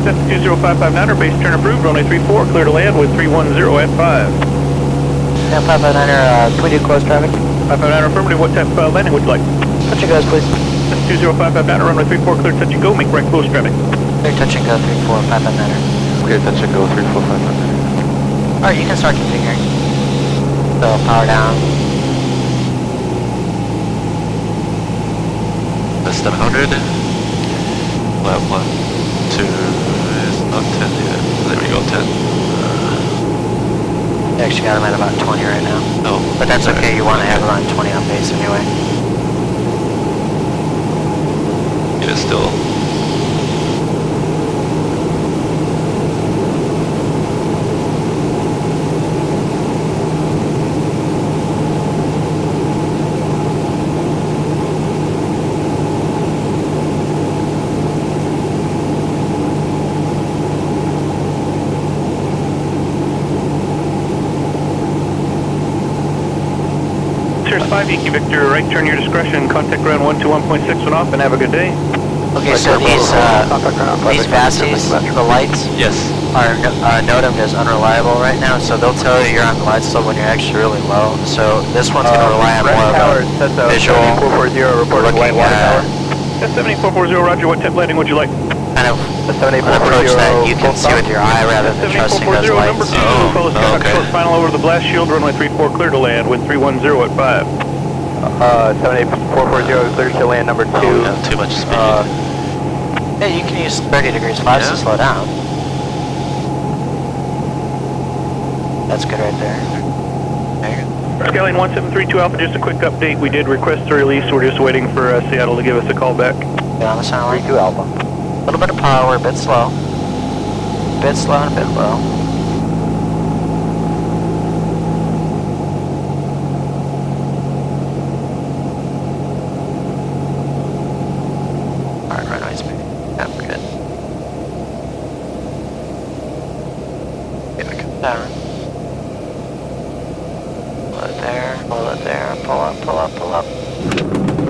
That's 20559er, base turn approved, runway 34, clear to land with 310 at 5. Yeah, 559er, can we do close traffic? 559er affirmative, what type of landing would you like? Touch and goes, please. That's 20559er, runway 34, clear touch and go, make right close traffic. Clear touch and go 34559er. Clear touch and go 345. Alright, you can start configuring. So, power down. Less than 100. Lap 1, 2, is not 10 yet. There we go, 10. You actually got him at about 20 right now. Oh. But that's okay, you want to have around 20 on base anyway. It is still. Cirrus 5 Yankee Victor, right turn your discretion, contact ground 121.61 off and have a good day. Okay, so these Vassies, the lights, Yes. are noted as unreliable right now, so they'll tell you you're on the light still when you're actually really low. So this one's going to rely on more of a visual, 7440, reporting looking water tower. That's 7440, roger, what temp landing would you like? kind of an approach that you can see with your eye rather than trusting those 7440, number lights. 2, follow Skyhawk okay. short final over the blast shield, runway 34 clear to land, wind 310 at 5. 78440, clear to land number 2. Oh, we have too much speed. Yeah, you can use 30 degrees flaps to slow down. That's good right there. There you go. Skyline 1732 Alpha, just a quick update. We did request a release. We're just waiting for Seattle to give us a call back. Get on the sound line. 32 Alpha. A little bit of power, a bit slow. A bit slow and a bit low. Alright, runway speed. Yeah, we're good. Gonna come down. Pull it there, pull up, pull up, pull up.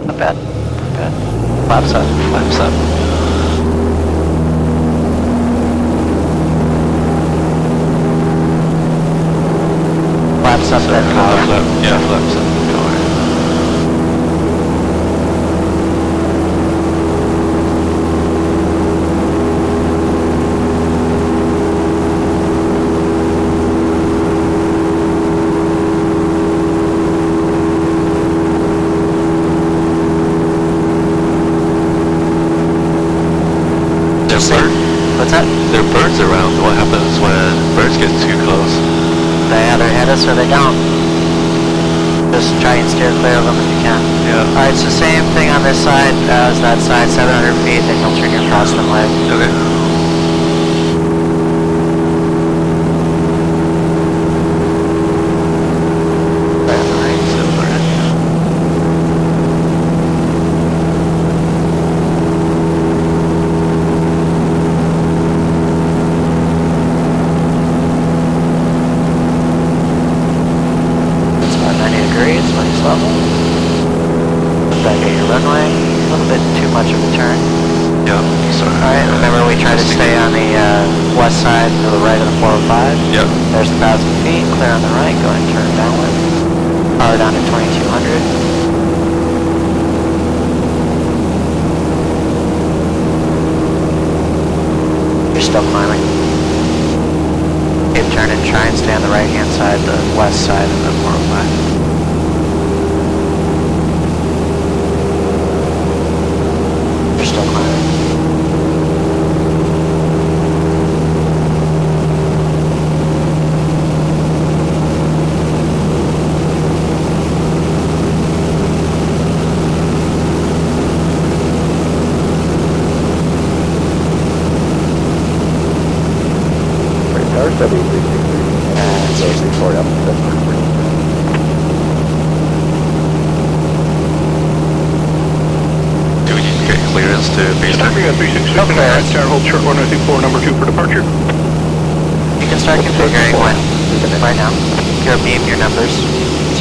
Not bad, not bad. Flaps up, flaps up. Flaps up that power. Yeah, flaps up. What's that? There are birds around. What happens when birds get too close? They either hit us or they don't. Just try and steer clear of them if you can. Yeah. Alright, it's the same thing on this side as that side, 700 feet, then you'll turn your crosswind leg. Okay. Side to the right of the 405. Yep. There's 1,000 feet, clear on the right, go and turn downwind. Power down to 2200. You're still climbing. Keep turning, try and stay on the right hand side, the west side of the 405. You're still climbing. Do we need to get clearance to baseline? We got 366 in our tower, hold short 1024, number 2 for departure. You can start configuring when, right now. Your beam, your numbers.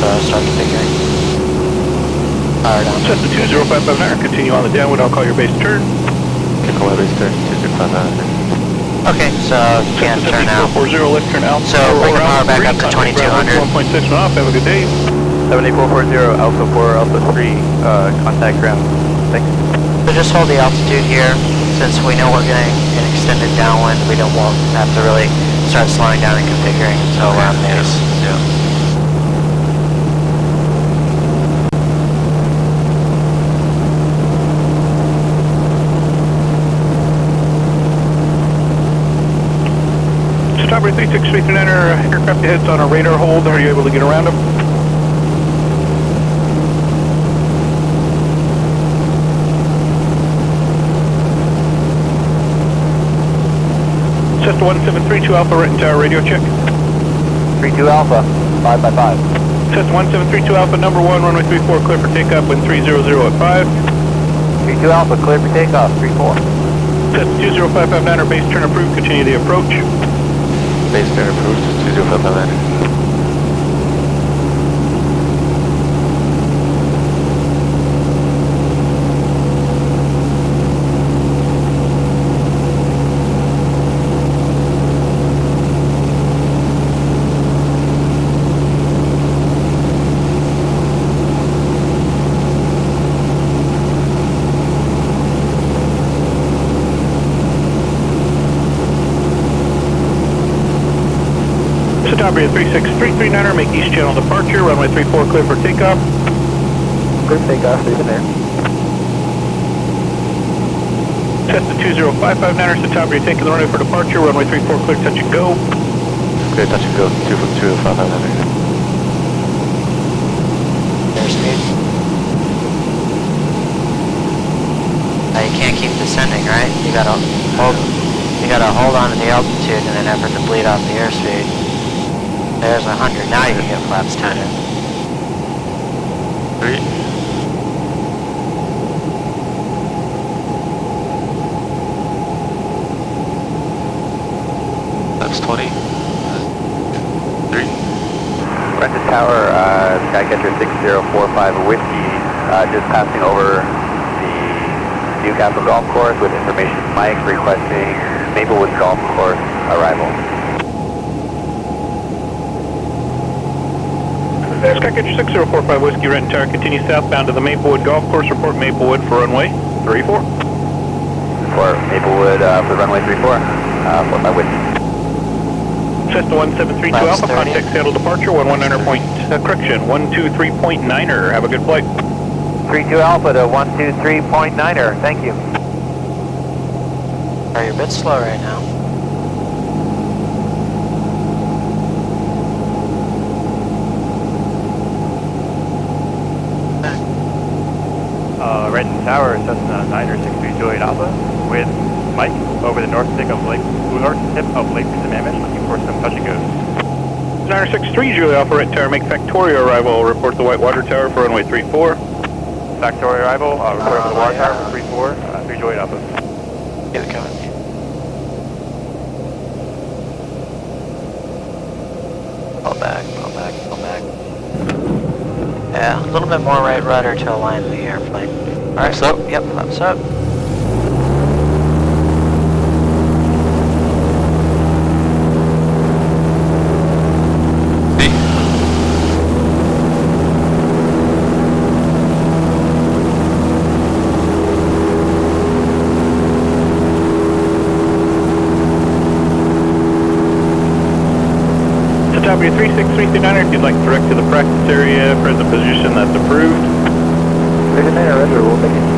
So start configuring. Power down. Set to 20559, continue on the downwind, I'll call your base turn. Call base turn, 2059. Okay, so you can't turn out. 40, left turn out. So bring the power back up to 2200. 1.6 off, have a good day. 7440, Alpha 4, Alpha 3, contact ground. Thanks. So just hold the altitude here. Since we know we're getting an extended downwind, we won't have to really start slowing down and configuring until we're on base. Yeah. Starbird 3639er, aircraft heads on a radar hold. Are you able to get around them? Cessna 1732 Alpha, right in tower, radio check. 32 Alpha, 5 by 5. Cessna 1732 Alpha, number 1, runway 34, clear for takeoff, wind 300 at 5. 32 Alpha, clear for takeoff, 34. Cessna 20559er, base turn approved, continue the approach. Base turn approved, 2059. Satavia 36339er, make east channel departure, runway 34 clear for takeoff. Good takeoff, leave it there. Cessna 20559er, Satavia taking the runway for departure, runway 34 clear, touch and go. Clear, touch and go, 205. Airspeed. You can't keep descending, right? You gotta hold on to the altitude in an effort to bleed off the airspeed. There's 100. Now you can get flaps 10 in. 3. Flaps 20. 3. Rented Tower, Skycatcher 6045 Whiskey, just passing over the Newcastle Golf Course with information from Mike requesting Maplewood Golf Course arrival. Skycatcher 6045 Whiskey, Renton Tower, continue southbound to the Maplewood Golf Course, report Maplewood for runway 34. For Maplewood, for runway 34, 45 Whiskey. Cessna 173 Alpha, contact Seattle departure, 119er point, correction, 123.9er, have a good flight. 32 Alpha to 123.9er, thank you. You're a bit slow right now. Renton Tower, Cessna 963 Juliet Alpha, with Mike over the north tip of Lake Sammamish, looking for some touch and goes. 963 Juliet Alpha, Renton Tower, make Factoria arrival, report the Whitewater Tower for runway 34. Factory arrival, report for the water tower for 34, 3 Juliet Alpha. Get it coming. Pull back. Yeah, a little bit more right rudder to align the airplane. Alright, Flaps up? Yep, flaps up. Satavia 36339er, if you'd like direct to the practice area, present position, that's approved. Leave it there, Roger, we'll take it.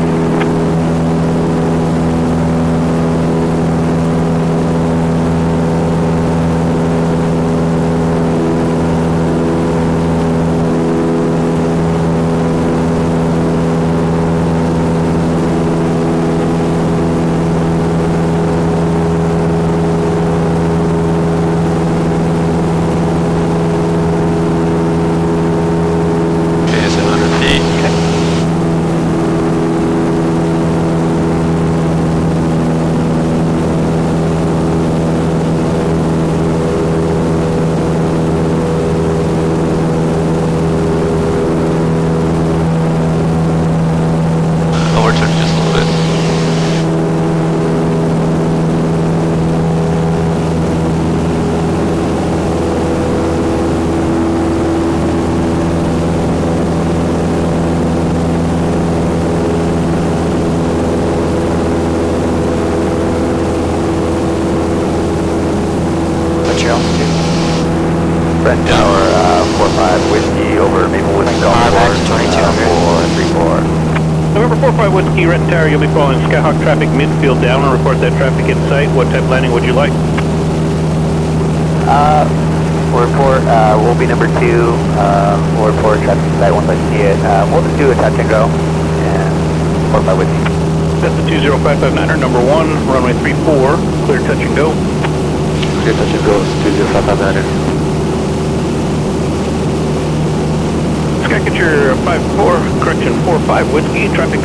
Brent Tower, 45 Whiskey over Maplewood Golf Course, 434. November 45 Whiskey, Renton Tower, you'll be following Skyhawk traffic midfield down and report that traffic in sight. What type landing would you like? Report, will be number 2, we'll report traffic in sight once I see it. We'll just do a touch and go, and 45 Whiskey. That's the 20559er, number 1, runway 34, clear touch and go. Clear touch and go, 20559er. Skycatcher 54, correction 45 Whiskey, traffic's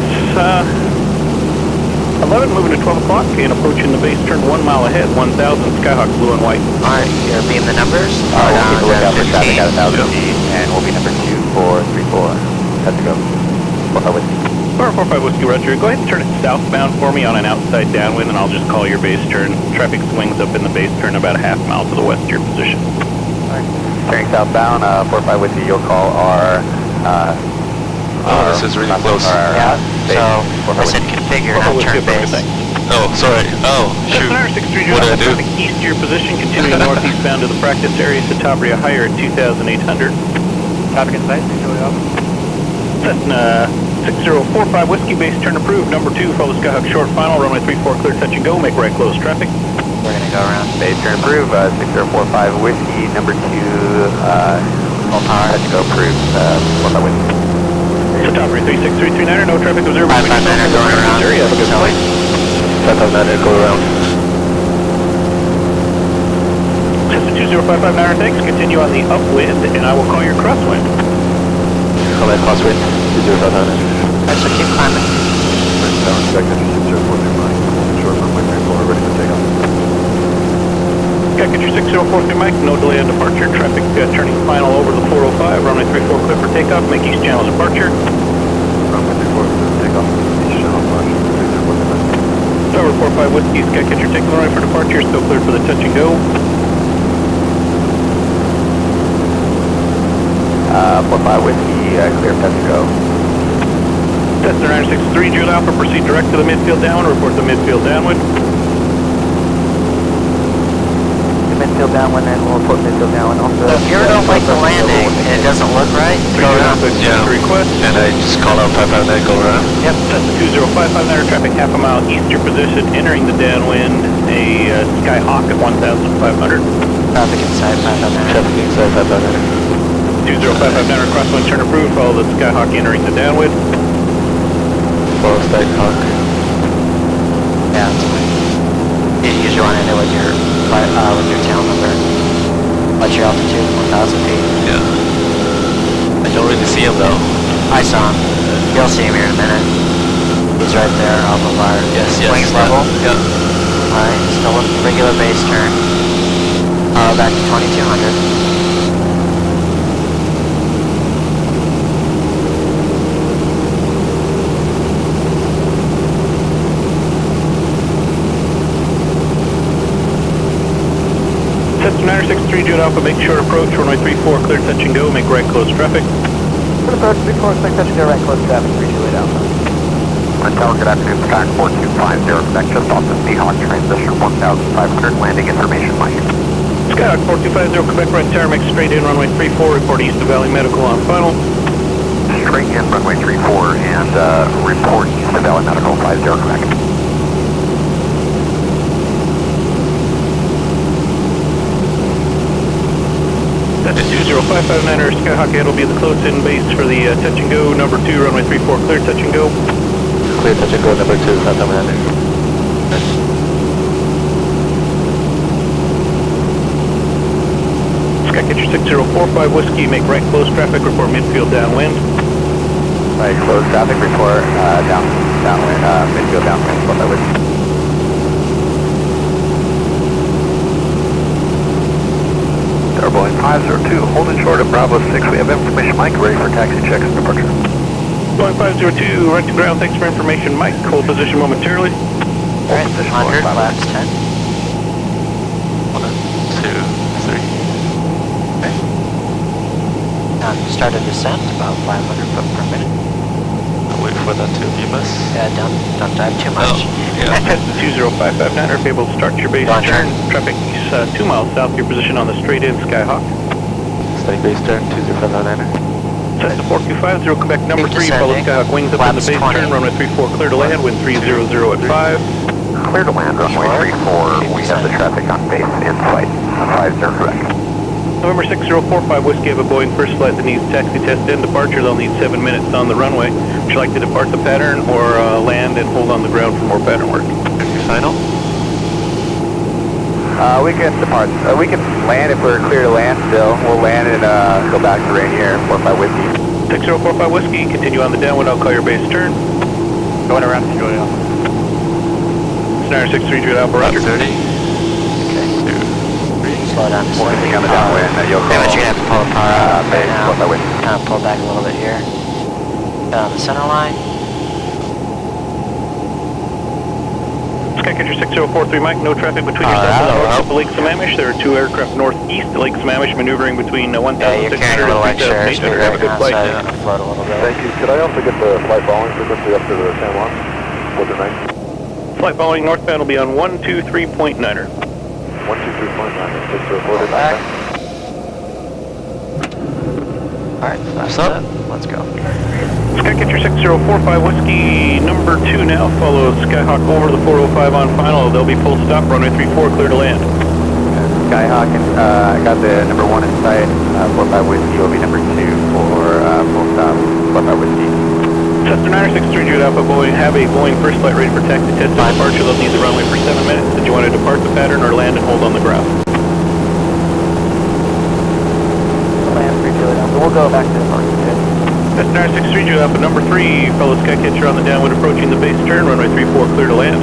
11, moving to 12 o'clock, and approaching the base turn 1 mile ahead, 1000, Skyhawk blue and white. Alright, you're being the numbers? We'll keep a lookout for traffic at 1000 feet, and we'll be number 2434. Touch and go, 45 Whiskey. 45 Whiskey, Roger. Go ahead and turn it southbound for me on an outside downwind, and I'll just call your base turn. Traffic swings up in the base turn about a half mile to the west of your position. Turning southbound, 45 Whiskey, you'll call our, this is really close. Yeah, so I said configure, not turn base. Oh, sorry. Oh, shoot. Cessna 63 What did I do? traffic east to your position, continuing northeastbound to the practice area, Citabria higher at 2,800. Traffic in sight, Julie Alpha. Cessna 6045 Whiskey base turn approved. Number 2, follow Skyhawk short final, runway 34 clear touch and go, make right close traffic. We're gonna go around. Base turn approved, 6045 Whiskey, number 2, full power, touch go approved, what about Whiskey? Citabria 36339, no traffic observed. 559 going around. Area, have a good flight. 559, go around. Cessna 20559, thanks. Continue on the upwind, and I will call your crosswind. Call that crosswind, 20559. Alright, so keep climbing. Sky Catcher 6043 Mike, no delay on departure. Traffic turning final over the 405, runway 34 clear for takeoff. Make east channel departure. Tower 45 Whiskey, Sky Catcher taking the right for departure. Still clear for the touch and go. 45 Whiskey, clear touch and go. Cessna 963, Jude Alpha, proceed direct to the midfield downwind. Report the midfield downwind. Midfield downwind, and we'll put midfield downwind also. So if you ever don't like the landing and it doesn't look right, go around. Yeah. Request. And I just call out 559, go around. Yep, Cessna 20559, traffic half a mile east your position, entering the downwind, a Skyhawk at 1,500. Traffic inside 559. Traffic inside 559. 20559, crosswind turn approved, follow the Skyhawk entering the downwind. Follow Skyhawk. Yeah, that's fine. You usually want to end it with your tail number. What's your altitude? 1,000 feet. Yeah. I don't really see him though. I saw him. You'll see him here in a minute. He's right there off of our wings level. Yeah. Alright, still with regular base turn. Back to 2200. Cessna 963, Jude Alpha, make short approach, runway 34, clear touch and go, make right close traffic. For the approach, 34, expect touch and go right close traffic, 328 Alpha. Tower, good afternoon, Sky 4250, Quebec, just off the Seahawk, transition 1,500, landing information, Mike. Skyhawk 4250, Quebec, right tower, make straight in, runway 34, report east of Valley Medical on final. Straight in, runway 34, and report east of Valley Medical, 50 Quebec. That's 20559, Skyhawk 8 will be the close-in base for the touch and go, number 2, runway 34, clear touch and go. Clear touch and go, number 2, 559. Sky Catcher 6045 Whiskey, make right close traffic, report midfield downwind. Right, close traffic, report downwind, midfield downwind, what that would. Boeing 502, holding short of Bravo 6. We have information, Mike, ready for taxi checks and departure. Boeing 502, right to ground, thanks for information, Mike. Hold position momentarily. Alright, 100, laps 10. 1, 2, 3. Okay. Start a descent, about 500 foot per minute. I'll wait for that to give us. Yeah, don't dive too much. Yeah. Cessna 20559, are able to start your base Launch turn. Traffic is 2 miles south of your position on the straight-in Skyhawk. Starting base turn, 20559. Cessna 4250, Quebec number 3, Descending. follow Skyhawk wings up on the Flaps base 20. turn, runway 34, clear to land, wind 300 at 5. Clear to land, runway 34. We have the traffic on base in flight, 50 Quebec. November 6045 Whiskey, have a Boeing first flight that needs taxi test and departure. They'll need 7 minutes on the runway. Would you like to depart the pattern or land and hold on the ground for more pattern work? Final? We can depart. We can land if we're clear to land still. We'll land and go back to Rainier, 45 Whiskey. 6045 Whiskey, continue on the downwind. I'll call your base turn. Going around to Julie Alpha. Scenario 63, Jude Alpha, roger. 30. Slow down just a little bit. On the downwind, you'll Pretty much you're going to have to pull the power out right base, now. 45 Whiskey. Kind of pull back a little bit here. On the center line. Skycatcher 6043 Mike, no traffic between yourself and the north of Lake Sammamish. There are 2 aircraft northeast of Lake Sammamish maneuvering between 1,600 Yeah, you're carrying a little and extra 3,800. airspeed Have a right good now, flight. so I'm going to float a little bit. Thank you. Could I also get the flight following frequency up to the San Juan? What the night? Flight following northbound will be on 123.9er. 123.9, just reported back. Alright, flaps up? up. Let's go. Skycatcher 6045 Whiskey number 2 now follows Skyhawk over the 405 on final. They'll be full stop, runway 34, clear to land. Skyhawk, I got the number 1 in sight, 45 Whiskey will be number 2 for full stop, 45 Whiskey. Cessna 963 Jude Alpha Boeing, have a Boeing first flight ready for taxi test and departure. They'll need the runway for 7 minutes. Did you want to depart the pattern or land and hold on the ground? Land 3 Juliet Alpha. We'll go back to the parking pit. Cessna 963 Jude Alpha number 3, fellow Skycatcher on the downwind approaching the base turn, runway 34, clear to land.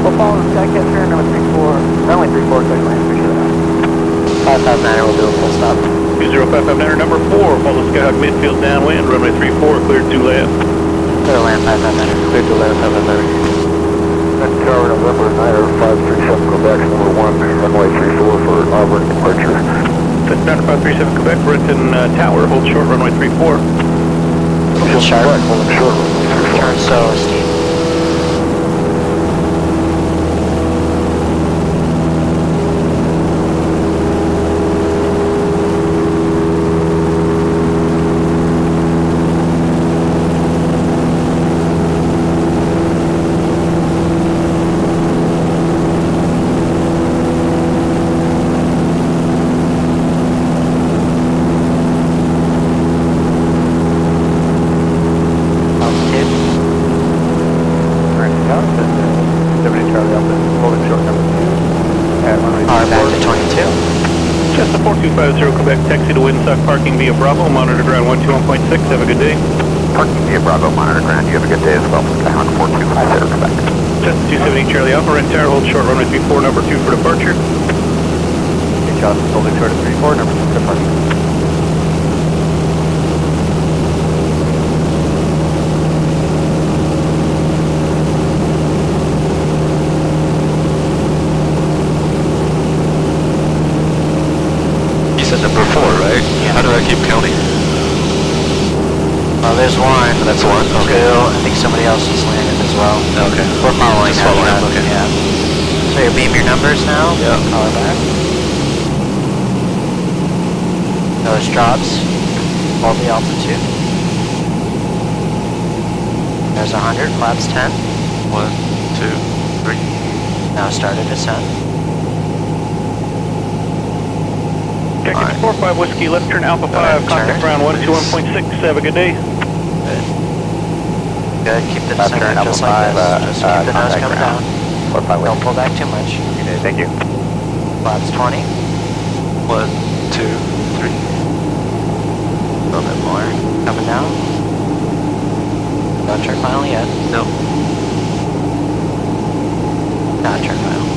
We'll follow the Skycatcher number 34, runway 34, clear to land 3 Juliet Alpha. 559er will do a full stop. 20559er number 4, follow Skyhawk midfield downwind, runway 34, clear to land. Clear to land 559er. Clear to land, 730. That's Tower November 9537 Quebec, number 1, runway 34 for Auburn departure. Cessna 9537 Quebec, Renton Tower, hold short, runway 34. Hold sharp. Holding short, runway 34. Turn so steep. Quebec, taxi to Windsock, parking via Bravo, monitor ground 121.6, have a good day. Parking via Bravo, monitor ground, you have a good day as well. Skyhawk 4250 Quebec. Cessna 270 Charlie Alpha, Red Tower, hold short, runway 34, number 2 for departure. Okay, John, holding short at 34, number 2 for departure. Number 4, right? Yeah. How do I keep counting? Well, there's one. That's one? Okay. Two. I think somebody else just landed as well. Okay. We're following Just that following, route, okay. Yeah. So you beam your numbers now? Yeah. Power back. Nose drops. Hold the altitude. There's 100, flaps 10. 1, 2, 3. Now start a descent. Skycatcher 45 Whiskey, left turn Alpha 5, contact ground 121.6, have a good day. Good, keep the Left descent turn just Alpha like 5, this. Just keep the nose contact coming ground. down. 45 Don't pull back too much. Okay, thank you. Flaps 20. 1, 2, 3. A little bit more. Coming down. Not turn final yet. No. Not turn final.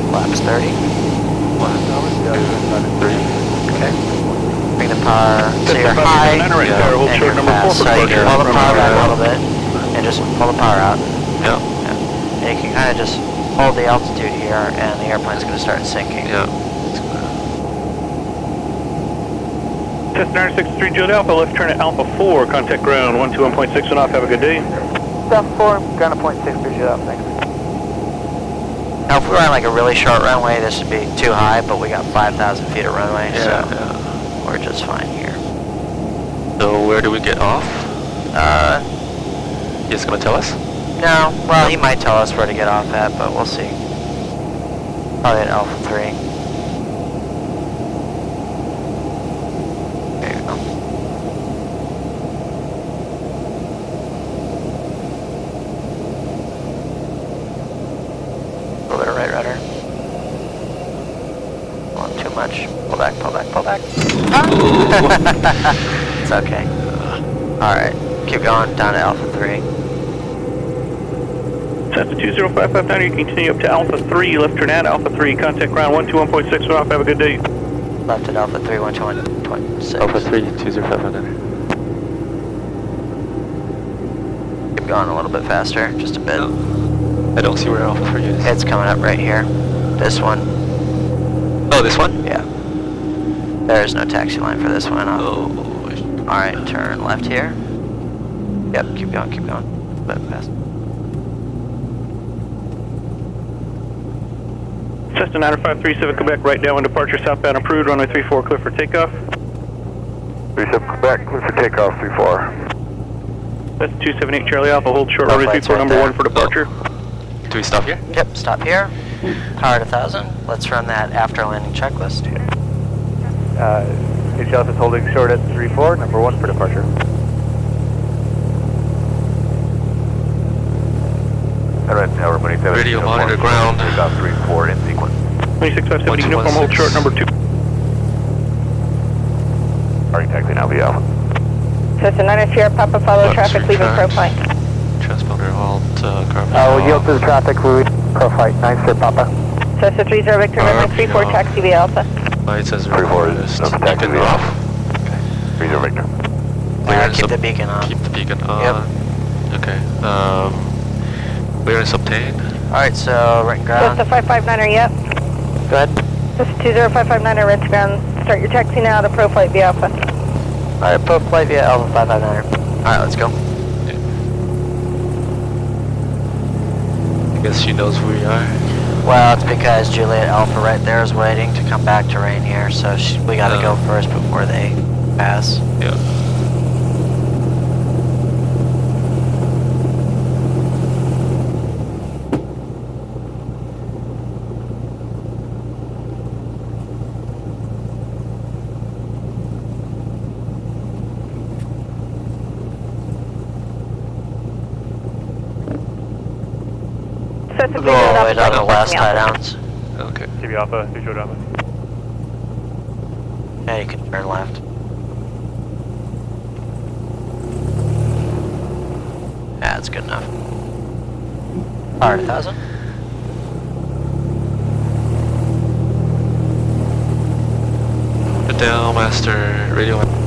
Flaps 30. 1, 2, 3. Okay. Bring the power so you're Cessna high 559er, Red Yeah. Tower, hold and short, you're number 4 fast. for So you departure. can pull the power back a Runway little bit and just pull the power out. Yeah. And you can kind of just hold the altitude here and the airplane's going to start sinking. Yeah. Cessna 963 Jude Alpha, left turn at Alpha 4, contact ground 121.6 and off, have a good day. South 4, ground at 0.6 for Jude Alpha, thanks. Now, if we were on like a really short runway, this would be too high, but we got 5,000 feet of runway, Yeah, so yeah. we're just fine here. So where do we get off? He's gonna tell us? No, well, he might tell us where to get off at, but we'll see. Probably at Alpha 3. There you go. A little bit of right rudder. Not too much. Pull back, pull back, pull back. It's okay. Alright, keep going down to Alpha 3. Cessna 20559, you continue up to Alpha 3, left turn at Alpha 3, contact ground 121.6 and off, have a good day. Left at Alpha 3, 121.6. Alpha 3, 20559. Keep going a little bit faster, just a bit. I don't see where Alpha 3 is. It's coming up right here. This one. Oh, this one? Yeah. There is no taxi line for this one. Oh. Alright, turn left here. Yep, keep going, keep going. Let it pass. Cessna 9537 Quebec, right downwind departure southbound approved, runway 34 clear for takeoff. 37 Quebec, clear for takeoff, 34. That's 278 Charlie Alpha, hold short runway Lights 34 right number there. 1 for departure. Do we stop here? Yep, stop here. Power at 1,000. Let's run that after landing checklist. HLF is holding short at 34, number 1 for departure. Alright, now we're 27. Radio monitor ground. Takeoff 34 in sequence. 26570 uniform, hold short number 2. Alright, taxi now via Alpha. Cessna 9 Sierra Papa, follow traffic, leaving ProFlight. Transponder halt, carbon. We'll yield to the traffic, we ProFlight, 9 Sierra Papa. Cessna 30 Victor, runway 34, taxi via Alpha. Light says 34 reversed. is taxi Beacon via off. Alpha. 30 Victor. Keep the beacon on. Keep the beacon on. Okay. Clearance obtained. Alright, so right ground. Cessna 559er, yep. Go ahead. Cessna 20559er, right to ground. Start your taxi now to ProFlight via Alpha. Alright, ProFlight via Alpha 559er. Alright, let's go. I guess she knows who we are. Well, it's because Juliet Alpha right there is waiting to come back to Rainier, so we gotta go first before they pass. Yeah. Cessna Go all the way down to the last tie downs. Okay. TV Alpha, Visual Alpha. Yeah, you can turn left. Yeah, that's good enough. Alright, 1,000. Good down, master. Radio.